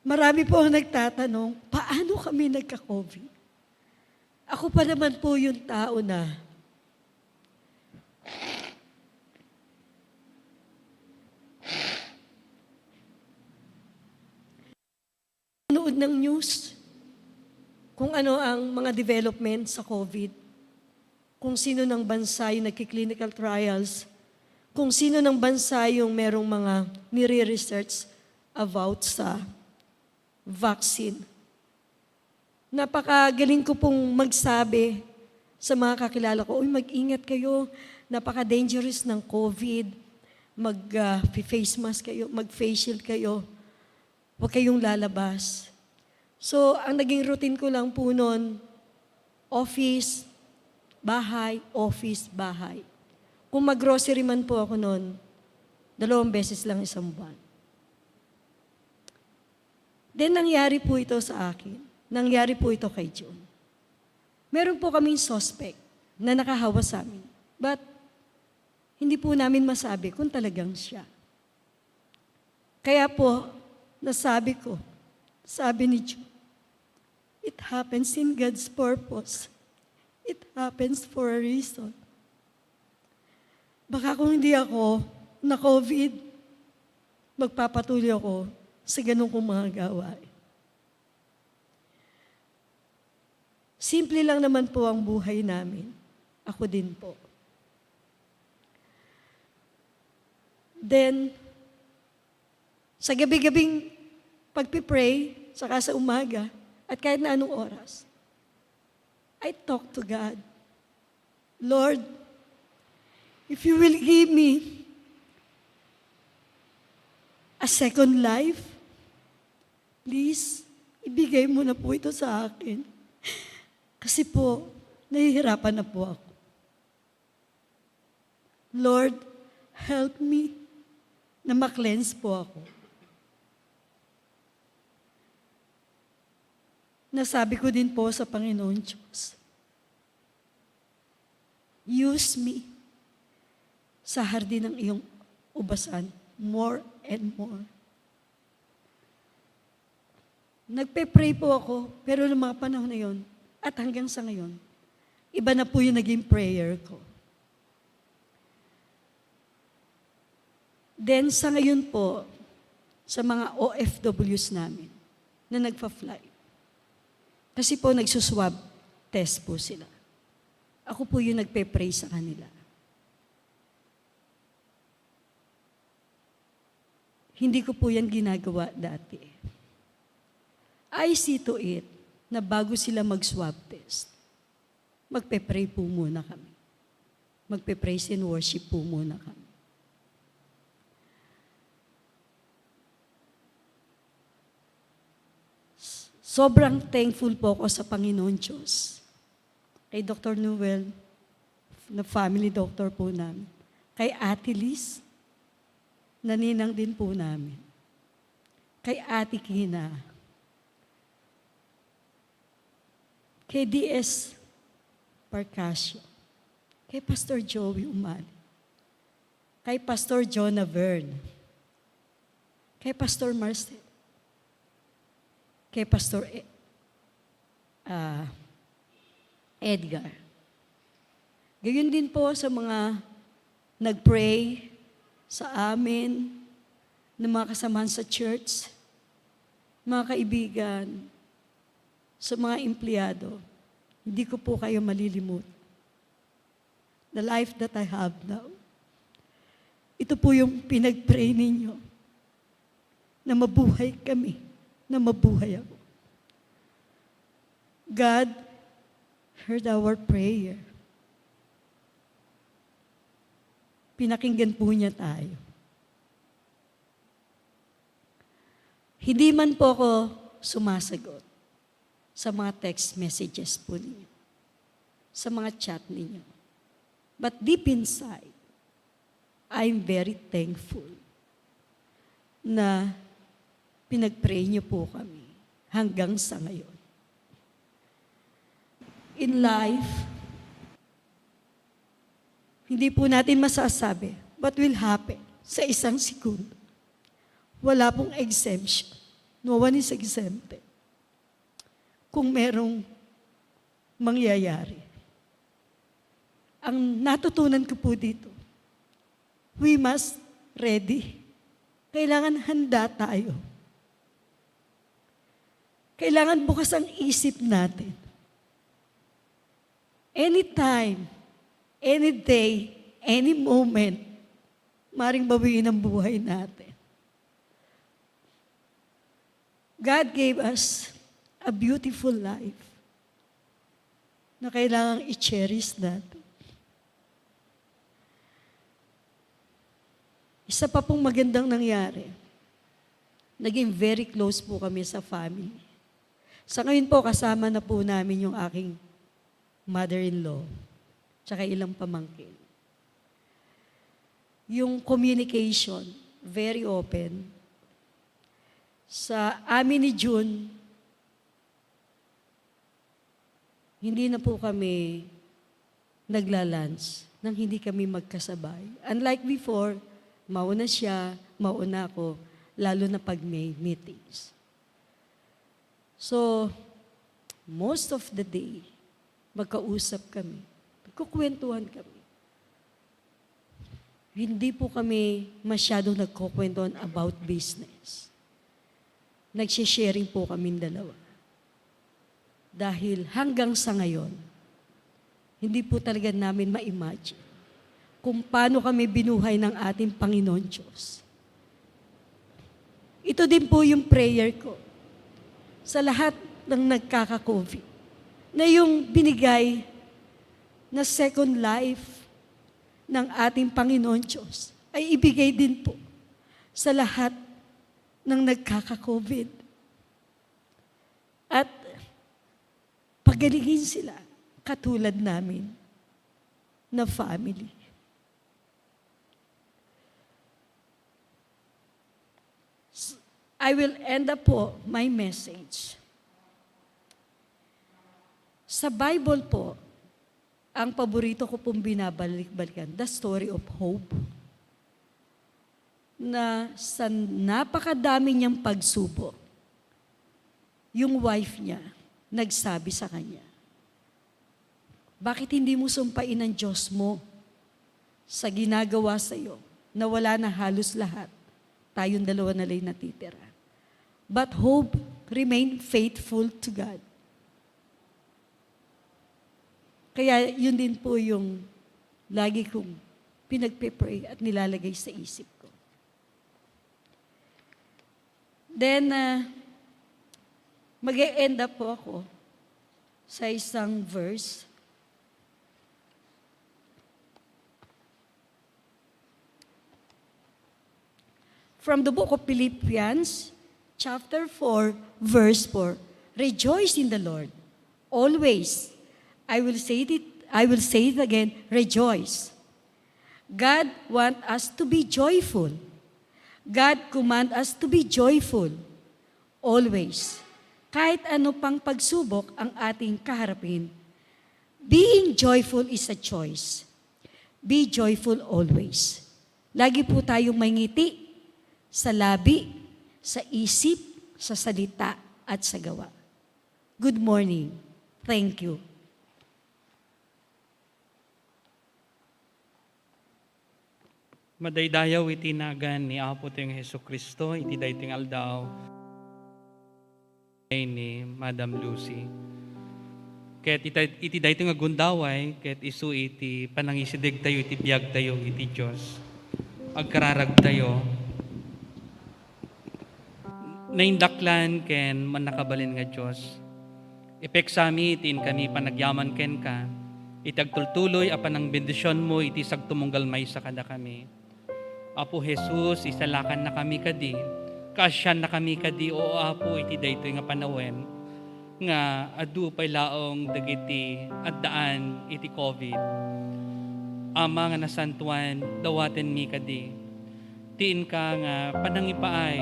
Marami po ang nagtatanong, paano kami nagka-COVID? Ako pa naman po yung tao na nood ng news kung ano ang mga development sa COVID, kung sino ng bansa yung nagki-clinical trials, kung sino ng bansa yung merong mga nire-research about sa vaccine. Napakagaling ko pong magsabi sa mga kakilala ko, mag-ingat kayo, napaka-dangerous ng COVID, mag-face mask kayo, mag-face shield kayo, huwag kayong lalabas. So, ang naging routine ko lang po noon, office, bahay, office, bahay. Kung mag-grocery man po ako noon, 2 beses lang isang buwan. Then, nangyari po ito sa akin. Nangyari po ito kay John. Meron po kaming suspect na nakahawa sa amin. But, hindi po namin masabi kung talagang siya. Kaya po, nasabi ko, sabi ni John, it happens in God's purpose. It happens for a reason. Baka kung hindi ako na COVID, magpapatuloy ako sa ganun kong mga gawain. Simple lang naman po ang buhay namin. Ako din po. Then, sa gabi-gabing pagpipray, saka sa umaga, at kahit na anong oras, I talk to God. Lord, if you will give me a second life, please, ibigay mo na po ito sa akin. Kasi po, nahihirapan na po ako. Lord, help me na ma-cleanse po ako. Nasabi ko din po sa Panginoon Diyos, use me sa hardin ng iyong ubasan more and more. Nagpe-pray po ako, pero noong mga panahon na yun, at hanggang sa ngayon, iba na po yung naging prayer ko. Then sa ngayon po, sa mga OFWs namin na nagpa-fly, kasi po nagsuswab test po sila. Ako po yung nagpe-pray sa kanila. Hindi ko po yan ginagawa dati. I see to it na bago sila mag-swab test, magpe-pray po muna kami. Magpe-praise and worship po muna kami. Sobrang thankful po ako sa Panginoon Diyos. Kay Dr. Noel, na family doctor po namin. Kay Ate Liz, na ninang din po namin. Kay Ate Kina. Kay D.S. Parcasio. Kay Pastor Joey Umali. Kay Pastor Jonah Verne. Kay Pastor Marcel. Kay Pastor Edgar. Gayon din po sa mga nag-pray sa amin, ng mga kasamahan sa church, mga kaibigan, sa mga empleyado. Hindi ko po kayo malilimut. The life that I have now. Ito po yung pinag-pray ninyo na mabuhay kami, na mabuhay ako. God heard our prayer. Pinakinggan po niya tayo. Hindi man po ako sumasagot sa mga text messages po ninyo, sa mga chat ninyo. But deep inside, I'm very thankful na pinag-pray niyo po kami hanggang sa ngayon. In life, hindi po natin masasabi what will happen sa isang segundo. Wala pong exemption. No one is exempted. Kung merong mangyayari. Ang natutunan ko po dito, we must ready. Kailangan handa tayo. Kailangan bukas ang isip natin. Anytime, any day, any moment, maring bawiin ang buhay natin. God gave us a beautiful life na kailangang i-cherish natin. Isa pa pong magandang nangyari, naging very close po kami sa family. Sa ngayon po, kasama na po namin yung aking mother-in-law, tsaka ilang pamangkin. Yung communication, very open. Sa amin ni June, hindi na po kami nagla-lunch nang hindi kami magkasabay. Unlike before, mauna siya, mauna ako, lalo na pag may meetings. So, most of the day, magkausap kami. Magkukwentuhan kami. Hindi po kami masyadong nagkukwentuhan about business. Nagsisharing po kaming dalawa. Dahil hanggang sa ngayon, hindi po talaga namin ma-imagine kung paano kami binuhay ng ating Panginoon Diyos. Ito din po yung prayer ko sa lahat ng nagkaka-COVID, na yung binigay na second life ng ating Panginoon Diyos ay ibigay din po sa lahat ng nagkaka-COVID. At pagalingin sila katulad namin na family. I will end up po my message. Sa Bible po, ang paborito ko pong binabalik-balikan, the story of hope. Na sa napakadami niyang pagsubok, yung wife niya nagsabi sa kanya, bakit hindi mo sumpain ang Diyos mo sa ginagawa sa iyo na wala na halos lahat? Tayong dalawa na lang natitira. But hope, remain faithful to God. Kaya yun din po yung lagi kong pinagpe-pray at nilalagay sa isip ko. Then, mag-e-end up po ako sa isang verse. From the book of Philippians, chapter 4, verse 4. Rejoice in the Lord. Always. I will say it again, rejoice. God wants us to be joyful. God commands us to be joyful. Always. Kahit ano pang pagsubok ang ating kaharapin, being joyful is a choice. Be joyful always. Lagi po tayong may ngiti sa labi, sa isip, sa salita, at sa gawa. Good morning. Thank you. Madaydayaw iti nagan ni Apo tayong Hesus Kristo, iti dayting aldaw ni Madam Lucy. Ket iti dayting agundaway, ket isu iti panangisidig tayo, iti biyag tayo, iti Diyos. Agkararag tayo. Naindaklan ken manakabalin nga Diyos. Ipeksami itin kami panagyaman ken ka. Itagtultuloy apan ang bendisyon mo iti sagtumunggal may sa kada kami. Apo Jesus, isalakan na kami kadi. Kasyan na kami kadi, o Apo, iti daytoy nga panawen. Nga adu pay laong dagiti addaan iti COVID. Ama nga nasantuan, dawaten mi kadi. Tiin ka nga panangipaay,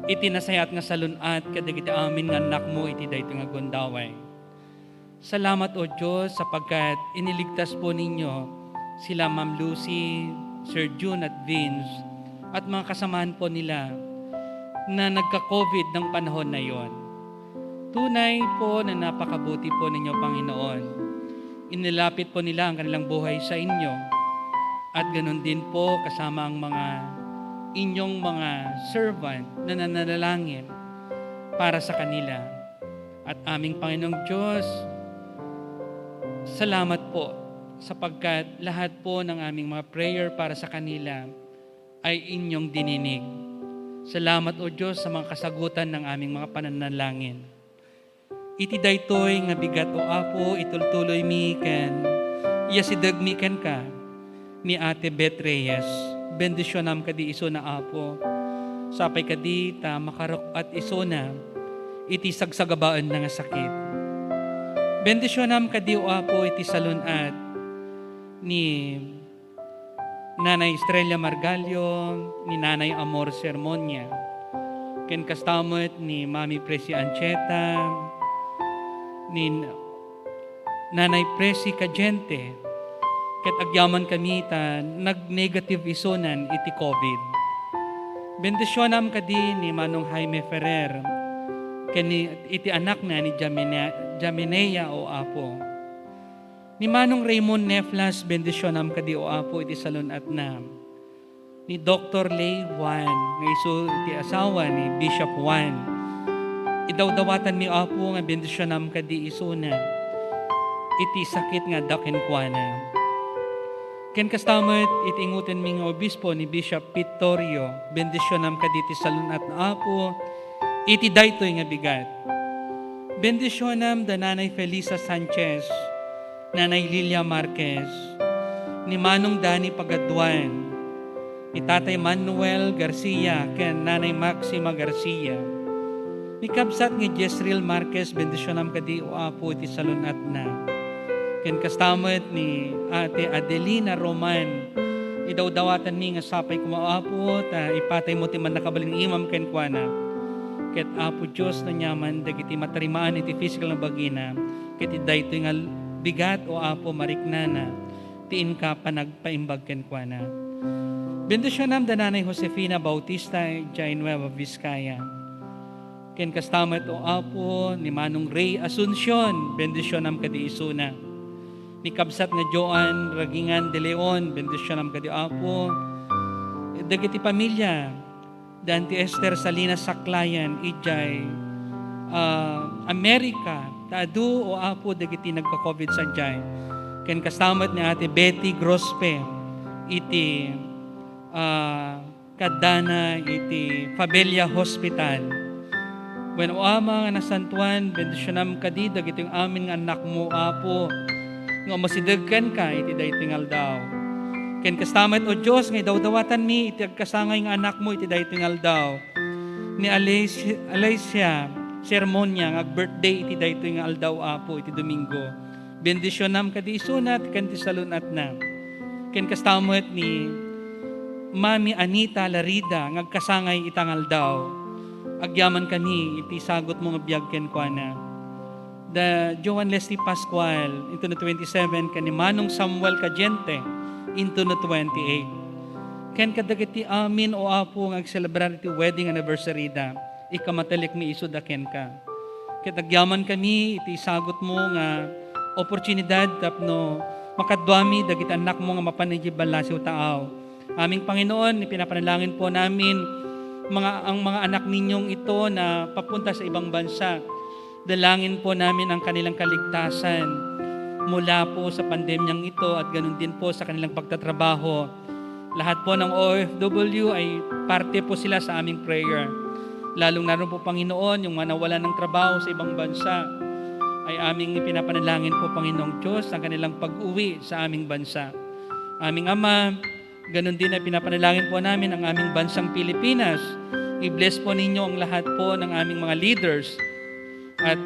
iti nasayat nga salunat kadagiti amin nga anak mo iti dayto nga gondaway. Salamat o Diyos sapagkat iniligtas po ninyo sila Ma'am Lucy, Sir June at Vince at mga kasamahan po nila na nagka-COVID ng panahon na yon. Tunay po na napakabuti po ninyo, Panginoon. Inilapit po nila ang kanilang buhay sa inyo at ganun din po kasama ang mga inyong mga servant na nananalangin para sa kanila. At aming Panginoong Diyos, salamat po sapagkat lahat po ng aming mga prayer para sa kanila ay inyong dininig. Salamat o Diyos sa mga kasagutan ng aming mga pananalangin. Iti daytoy nga bigat o Apo, itultuloy mi ken iyasideg mi ken ka ni Ate Beth Reyes. Bendisyonam kadi iso na Apo. Sapay kadi ta makarok at iso na iti sagsagabaan na nga sakit. Bendisyonam kadi o Apo iti salunat ni Nanay Estrella Margalio, ni Nanay Amor Sermonia, ken kastamot ni Mami Presi Ancheta, ni Nanay Presi Kajente, ket agyaman kami ta nag-negative isonan iti COVID. Bendisyonam kadi ni Manong Jaime Ferrer, ken iti anak na ni Jaminea o Apo. Ni Manong Raymond Neflas, bendisyonam kadi o Apo iti salunat na. Ni Dr. Lay Juan, nga iso iti asawa ni Bishop Juan. Idawdawatan mi Apo nga bendisyonam kadi iso na. Iti sakit nga dakenkwana. Ken kastamot iti ingutin mi nga obispo ni Bishop Pittorio, bendisyonam kadi iti salunat na Apo, iti daytoy nga bigat. Bendisyonam da Nanay Felisa Sanchez, Nanay Lilia Marquez, ni Manong Dani Pagaduan, ni Tatay Manuel Garcia, ken Nanay Maxima Garcia, ni Kabsat ni Jezreel Marquez, bendisyonam kadi o Apo iti salunat na. Ken kastamot ni Ate Adelina Roman, idawdawatan mi nga sapay kumaapo, ta ipatay mo ti man nakabaling imam ken kuana. Ket Apo Diyos na nyaman, dagiti matarimaan iti physical na bagina, ket daytoy nga bigat o Apo mariknana, tiin ka panagpaimbag ken kuana. Bendisyonam da Nanay Josefina Bautista, Jai Nueva Vizcaya. Ken kastamot o Apo ni Manong Ray Asuncion, bendisyonam kadi isuna. Ni Kabsat nga Joan Ragingan de Leon, bendisyonam kadi Apo. Dagiti pamilya, Danti Esther Salinas Saklayan, Ijay, Amerika, taadu o Apo dagiti nagka-COVID sa Jai. Ken kastamot ni Ate Betty Grospe, iti kadana iti Fabella Hospital. When o ama nga nasantuan, bendisyonam kadi dagiti amin nga anak mo Apo, nga masidagkan ka iti daytingal daw. Ken kastamot o Diyos nga idawdawatan mi iti agkasangay nga anak mo iti daytingal daw. Ni Alicia Sermonia nga birthday iti daytoy nga aldaw Apo iti Domingo. Bendisyonam kadi isunat ken ti salunat na. Ken kastamot ni Mami Anita Larida nga agkasangay itangal daw. Agyaman kani iti sagot mo nga biag ken kuana. The Joan Leslie Pascual into the 27 ken ni Manong Samuel Kajente into the 28. Ken kadagiti amin o Apo nga celebrate iti wedding anniversary da. Ikamatalik mi iso da ken ka. Ket agyaman kami iti sagot mo nga oportunidad tapno makadwami dagiti anak mo nga mapanidjib balasiw taaw. Aming Panginoon, ipinapanalangin po namin ang mga anak ninyong ito na papunta sa ibang bansa. Dalangin po namin ang kanilang kaligtasan mula po sa pandemyang ito at ganun din po sa kanilang pagtatrabaho. Lahat po ng OFW ay parte po sila sa aming prayer. Lalong naroon po Panginoon, yung manawalan ng trabaho sa ibang bansa ay aming ipinapanalangin po Panginoong Diyos ang kanilang pag-uwi sa aming bansa. Aming Ama, ganun din ay pinapanalangin po namin ang aming bansang Pilipinas. I-bless po ninyo ang lahat po ng aming mga leaders at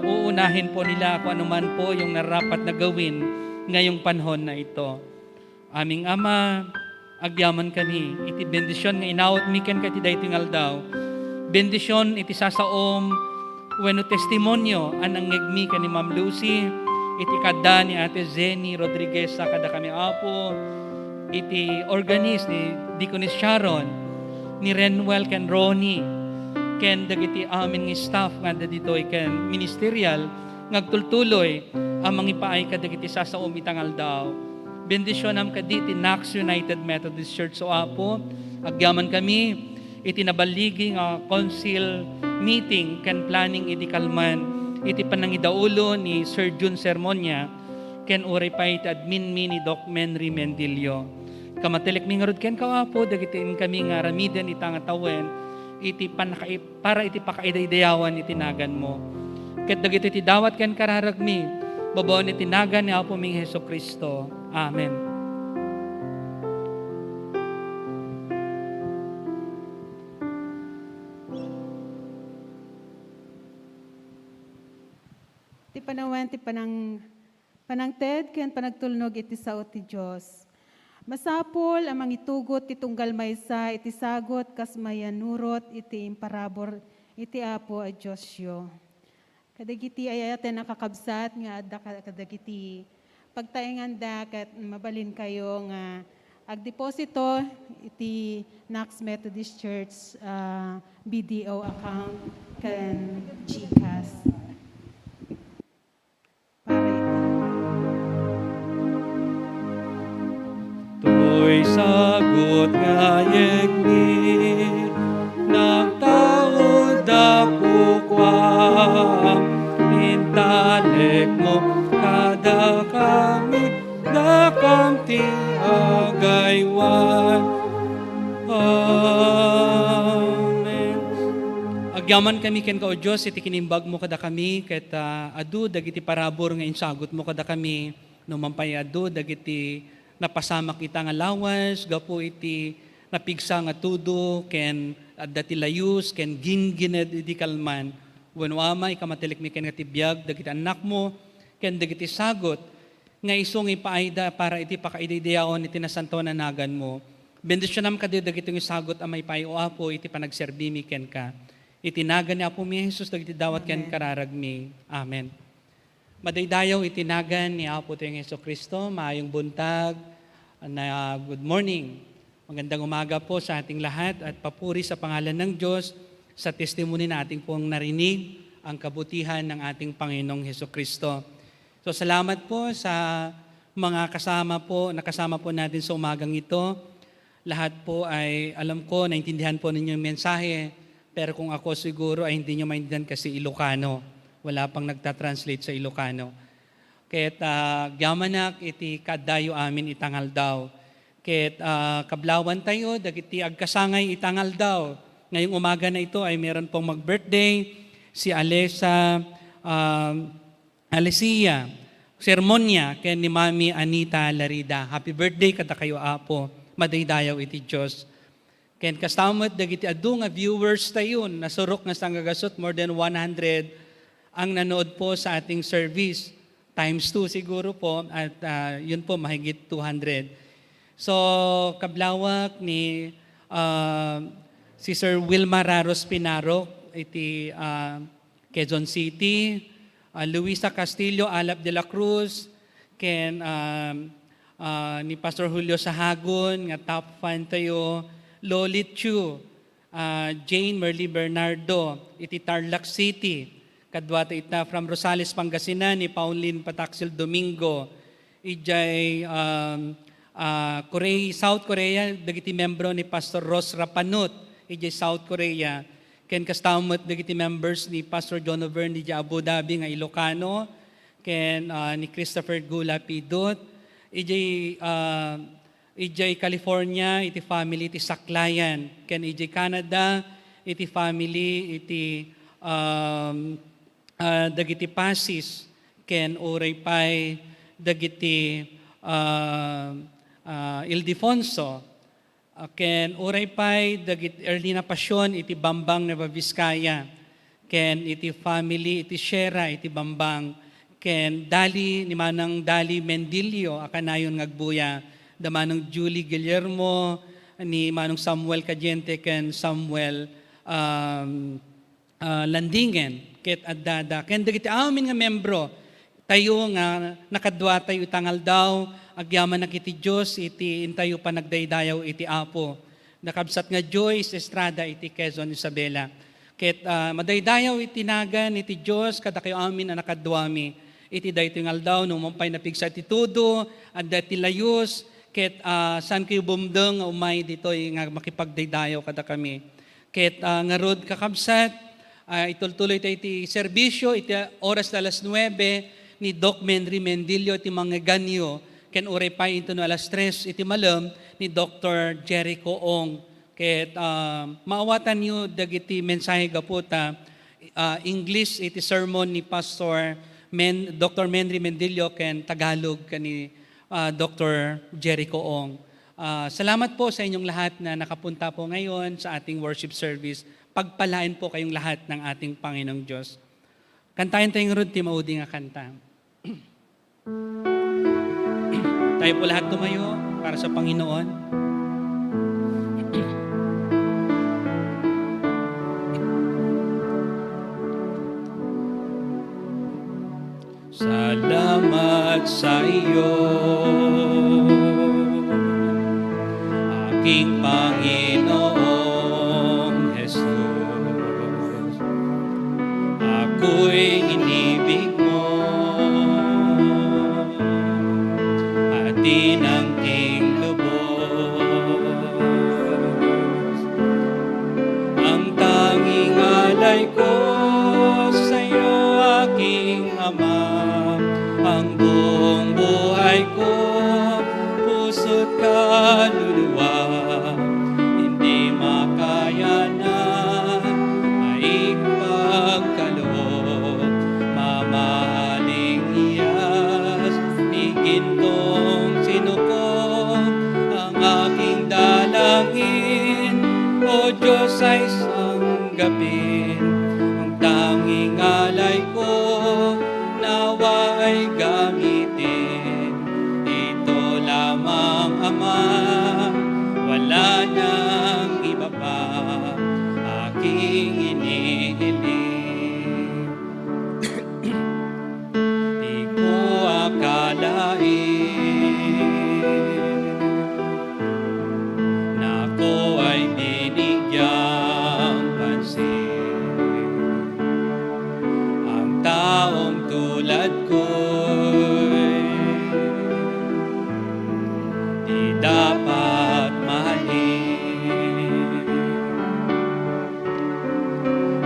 uunahin po nila kung anuman po yung narapat na gawin ngayong panahon na ito. Aming Ama, agyaman kani, iti bendisyon nga inawat mi ken iti daytoy nga aldaw. Bendisyon iti sasaom wenno testimonyo anang ngegmi kani Ma'am Lucy, iti kada ni Ate Zenny Rodriguez sa kada kami apo, iti organist ni Deaconess Sharon, ni Renwell ken Ronnie, ken dagiti amin nga staff nga ditoy ken ministerial ngagtultuloy ang mangipaay kadagiti sasaom itangal daw. Bendisyon am kaditi Knox United Methodist Church so apo, agyaman kami iti nabaligi nga council meeting ken planning iti kalman iti panangidaulo ni Sir Jun SERMONIA ken uray pa iti admin mi ni Doc Menry Mendilio. Kamatelek mi nga rod ken kaapo dagiti kami nga ramidan itang tawen iti para iti pakaidaydayawan iti nagan mo. Ket dagiti iti dawat ken kararagmi babaon iti nagan ni Apo ming Hesukristo. Amen. Ti panawen ti panangted ken panagtulnog iti sao ti Dios. Masapol ang mangitugot ti tunggal maysa iti sagot kas mayanurot iti imparabor iti Apo a Diosyo. Kadagiti ayaten nakakabsat nga adda kadagiti pagtaengan da ket mabalin kayo nga agdeposito iti Knox Methodist Church BDO account ken GCash. To'y sagot nga yegni nagtaod ako kwam intalek mo kada kami nakam ti agaywan. Amen. Agyaman kami ken ka o Diyos iti kinimbag mo kada kami ket adu dagiti parabor nga insagot mo kada kami no mampay adu dagiti napasamak ita nga lawas, gapo iti napigsa nga tudo, ken adda ti layus, ken gingined iti kalman. Wenno ama, ikamatelek mi ken nga tibiyag, dagiti anak mo, ken dagiti sagot, nga isong ipaayda para iti pakaidaydayaon iti nasanto na nagan mo. Bendisyon kadi dagiti nga sagot amay payo Apo, iti panagserbimi ken ka. Iti nagan ni Apo mi Jesus, dagiti dawat ken kararagmi. Amen. Madaydayaw itinagan ni Apo tayong Hesukristo, maayong buntag, na good morning. Magandang umaga po sa ating lahat at papuri sa pangalan ng Diyos sa testimony nating pong narinig ang kabutihan ng ating Panginoong Hesukristo. So salamat po sa mga nakasama po natin sa umagang ito. Lahat po ay alam ko, naintindihan po ninyo yung mensahe, pero kung ako siguro ay hindi nyo maintindihan kasi Ilocano. Wala pang nagtatranslate sa Ilocano. Ket gyamanak iti kadayo amin itangal daw. Ket kablawan tayo, dagiti agkasangay itangal daw. Ngayong umaga na ito ay meron pong mag-birthday si Alesia, SERMONIA, ken ni Mami Anita Larida. Happy birthday kada kayo Apo. Madaydayaw iti Diyos. Ken kastamot dagiti adu nga viewers tayon nasurok nga sanggagasot more than 100 ang nanood po sa ating service, times 2 siguro po, at yun po mahigit 200. So, kablawak ni si Sir Wilma Raros Pinaro, iti Quezon City, Luisa Castillo, Alap de la Cruz, ken ni Pastor Julio Sahagon, nga top fan tayo, Lolit Chu, Jane Merly Bernardo, iti Tarlac City, kadwata ita from Rosales, Pangasinan, ni Pauline Pataxil Domingo, ijay South Korea, dagiti membro ni Pastor Ros Rapanut, ijay South Korea, ken kastamot dagiti members ni Pastor John Overn, ijay Abu Dhabi nga Ilocano, ken ni Christopher Gula Pidot, ijay California, iti family iti Saklayan, ken ijay Canada, iti family iti dagiti Pasis, ken uray pay dagiti Ildefonso, ken uray pay dagiti Erlina Pasyon iti Bambang Nueva Vizcaya, ken iti family iti Sierra iti Bambang, ken Dali ni Manang Dali Mendilio akanayon ngagbuya, da Manong Julie Guillermo, ni Manong Samuel Cadiente, ken Samuel Landingen, ket addada. Ken dagiti amin nga membro, tayo nga nakadwa tayo itangal daw, agyaman na kiti Diyos, iti intayo pa nagdaydayaw iti Apo. Nakabsat nga Joyce Estrada iti Quezon Isabela. Ket madaydayaw iti nagan iti Diyos, kada kayo amin na nakadwami. Iti dayto yung aldaw, nung mampay na pigsa iti tudo, adda iti layos, ket saan kayo bumdeng umay dito nga makipagdaydayaw kada kami. Ket nga rod kakabsat, itultuloy tayo iti serbisyo, iti oras alas 9, ni Doc Menry Mendilio iti mga ganyo, ken uray pa ito no alas 3, iti malam, ni Dr. Jericho Ong. Ket maawatan nyo dagiti mensahe gaputa, English iti sermon ni Pastor Dr. Menry Mendilio, ken Tagalog kani Dr. Jericho Ong. Salamat po sa inyong lahat na nakapunta po ngayon sa ating worship service. Pagpalain po kayong lahat ng ating Panginoong Diyos. Kantayin tayong rod, timaudi nga kanta. Tayo po lahat tumayo para sa Panginoon. Salamat sa iyo, aking Panginoong Jesus. Ako'y inibig mo, at tinangking lubos. Ang tanging alay ko sa iyo, aking Ama, ang buong buhay ko, puso't kaluluwa, hindi makaya na maipagkaloob. Mamahaling iyas, ni gintong sinuko, ang aking dalangin, o Diyos ay sanggapin. Ang tanging alay ko, nawa ay gamitin. Ito lamang, Ama, wala nang iba pa, aking inihiling. Di ko akalain na ako ay binigyang pansin. Ang taong tulad ko'y di dapat mahalin.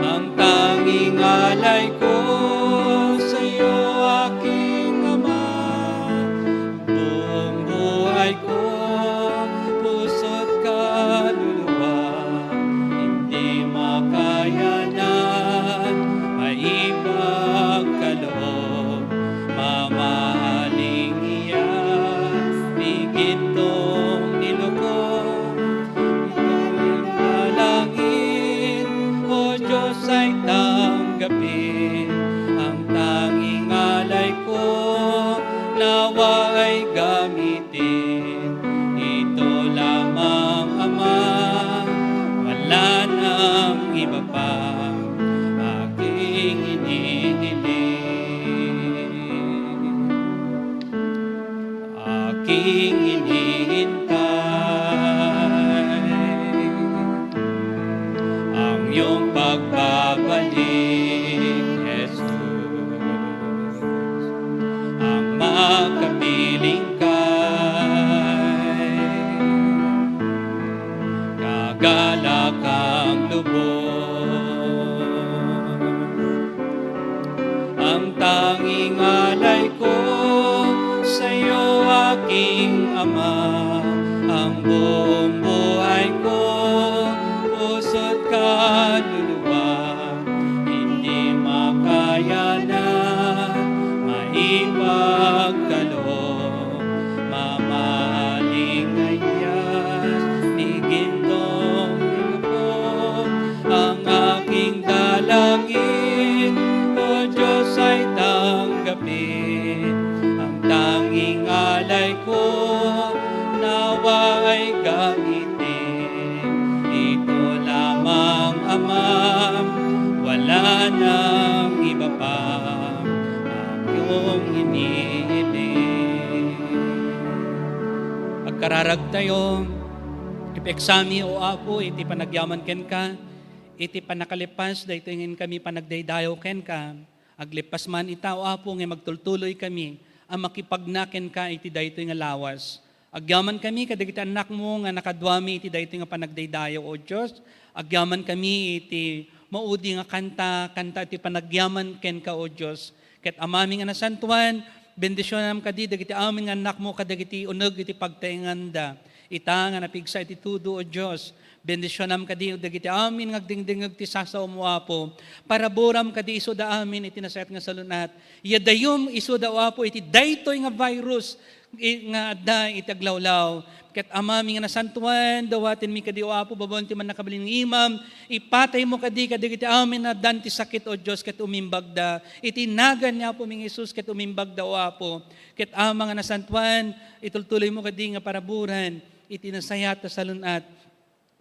Ang tanging alay ko sa iyo, aking Ama, buong buhay ko, puso't kaluluwa, hindi makayanan, maipagkaloob. Mamahaling iyas, di gintong niluko, itong dalangin, o Diyos ay tanggapin. Ang tanging alay ko, nawa ay gamitin. Ito lamang, Ama, wala nang iba pa, aking inihiling. Aking inihintay ang iyong pagbabalik, Jesus. Ang makapiling kay kagalak ang lubos. Ang tanging alay ko sa iyo, aking Ama, ang buong buhay ko, puso't kaluluwa, hindi makayanan, maipagkaloob. Mamahaling iyas, di gintong niluko, ang aking dalangin, o Diyos ay tanggapin. Ang tanging alay ko, ipang akong iniibig. Pagkararag tayo, ipeksami o Apo, iti panagyaman ken ka, iti panakalipas, dahito ngin kami panagdaydayo ken ka, aglipas man ita o Apo, ngay magtultuloy kami, ang makipagnaken ka, iti dayto nga lawas. Agyaman kami, kadagiti anak mo, nga nakadwami, iti dayto nga panagdaydayo o Diyos, agyaman kami, iti maudi nga kanta iti panagyaman ken ka o Diyos, ket amami nga nasantuan, bendisyonan kadi, dagiti amin nga anak mo, kadagiti uneg, iti pagtainganda, ita nga napigsa iti tudo o Diyos. Bendisyonan kadi dagiti amin ngagdingdingag ti sasaw mo Apo. Para buram kadi iso da amin iti nasayat nga salunat. Yadayom iso da Apo iti daytoy nga virus nga adda iti aglawlaw. Ket amami nga nasantuan dawaten mi kadi o Apo babon ti man nakabiling imam ipatay mo kadi kadagiti amin na danti sakit o Dios ket umimbag da. Iti nagan ni Apo ming Jesus ket umimbag da o Apo. Ket ama nga nasantuan itultuloy mo kadi nga paraburan iti nasayat ta salunat.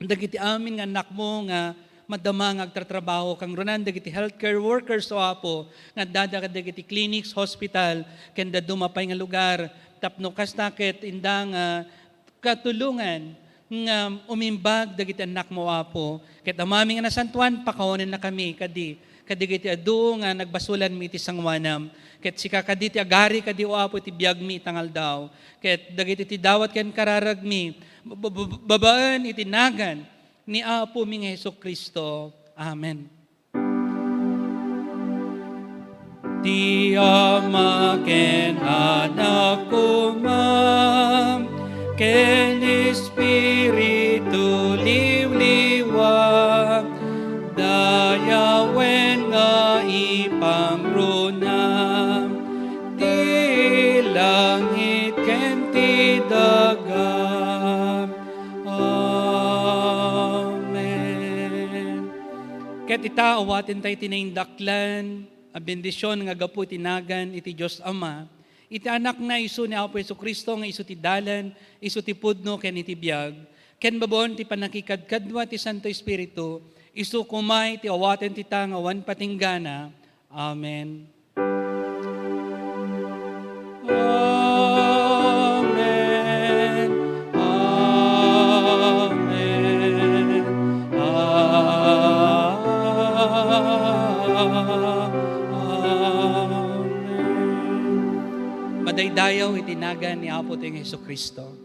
Dagiti amin nga anak mo nga madama nga agtatrabaho kang runan dagiti healthcare workers o Apo nga dada dagiti clinics, hospital ken dumapay nga lugar tapno kastakit indang katulungan nga umimbag dagiti anak mo Apo. Ket amami nga nasantuan pakaonen na kami kadigiti adu nga nagbasulan mi iti sangwanam. Ket sika kaditi agari kadi o Apo iti biag mi tangal daw. Ket dagiti ti dawat ken kararag mi babaan iti nagan ni Apo mi nga Hesukristo. Amen. Ti Ama ken Anak kumam ken Espiritu liwliwa dayawen nga ipangrunam ti langit ken ti daga. Amen. Ket ita awaten tayo tinaindaklan a bendisyon nga gapu tinagan iti Diyos Ama, iti anak na iso ni Apo Jesucristo nga iso ti dalan, iso ti pudno ken iti biag, ken babon ti panakikadkadwa ti Santo Espiritu, iso kumay ti awaten ti tangawan patinggana. Amen. Amen. Amen. Madaydayaw itinagan ni Apo ting Jesucristo.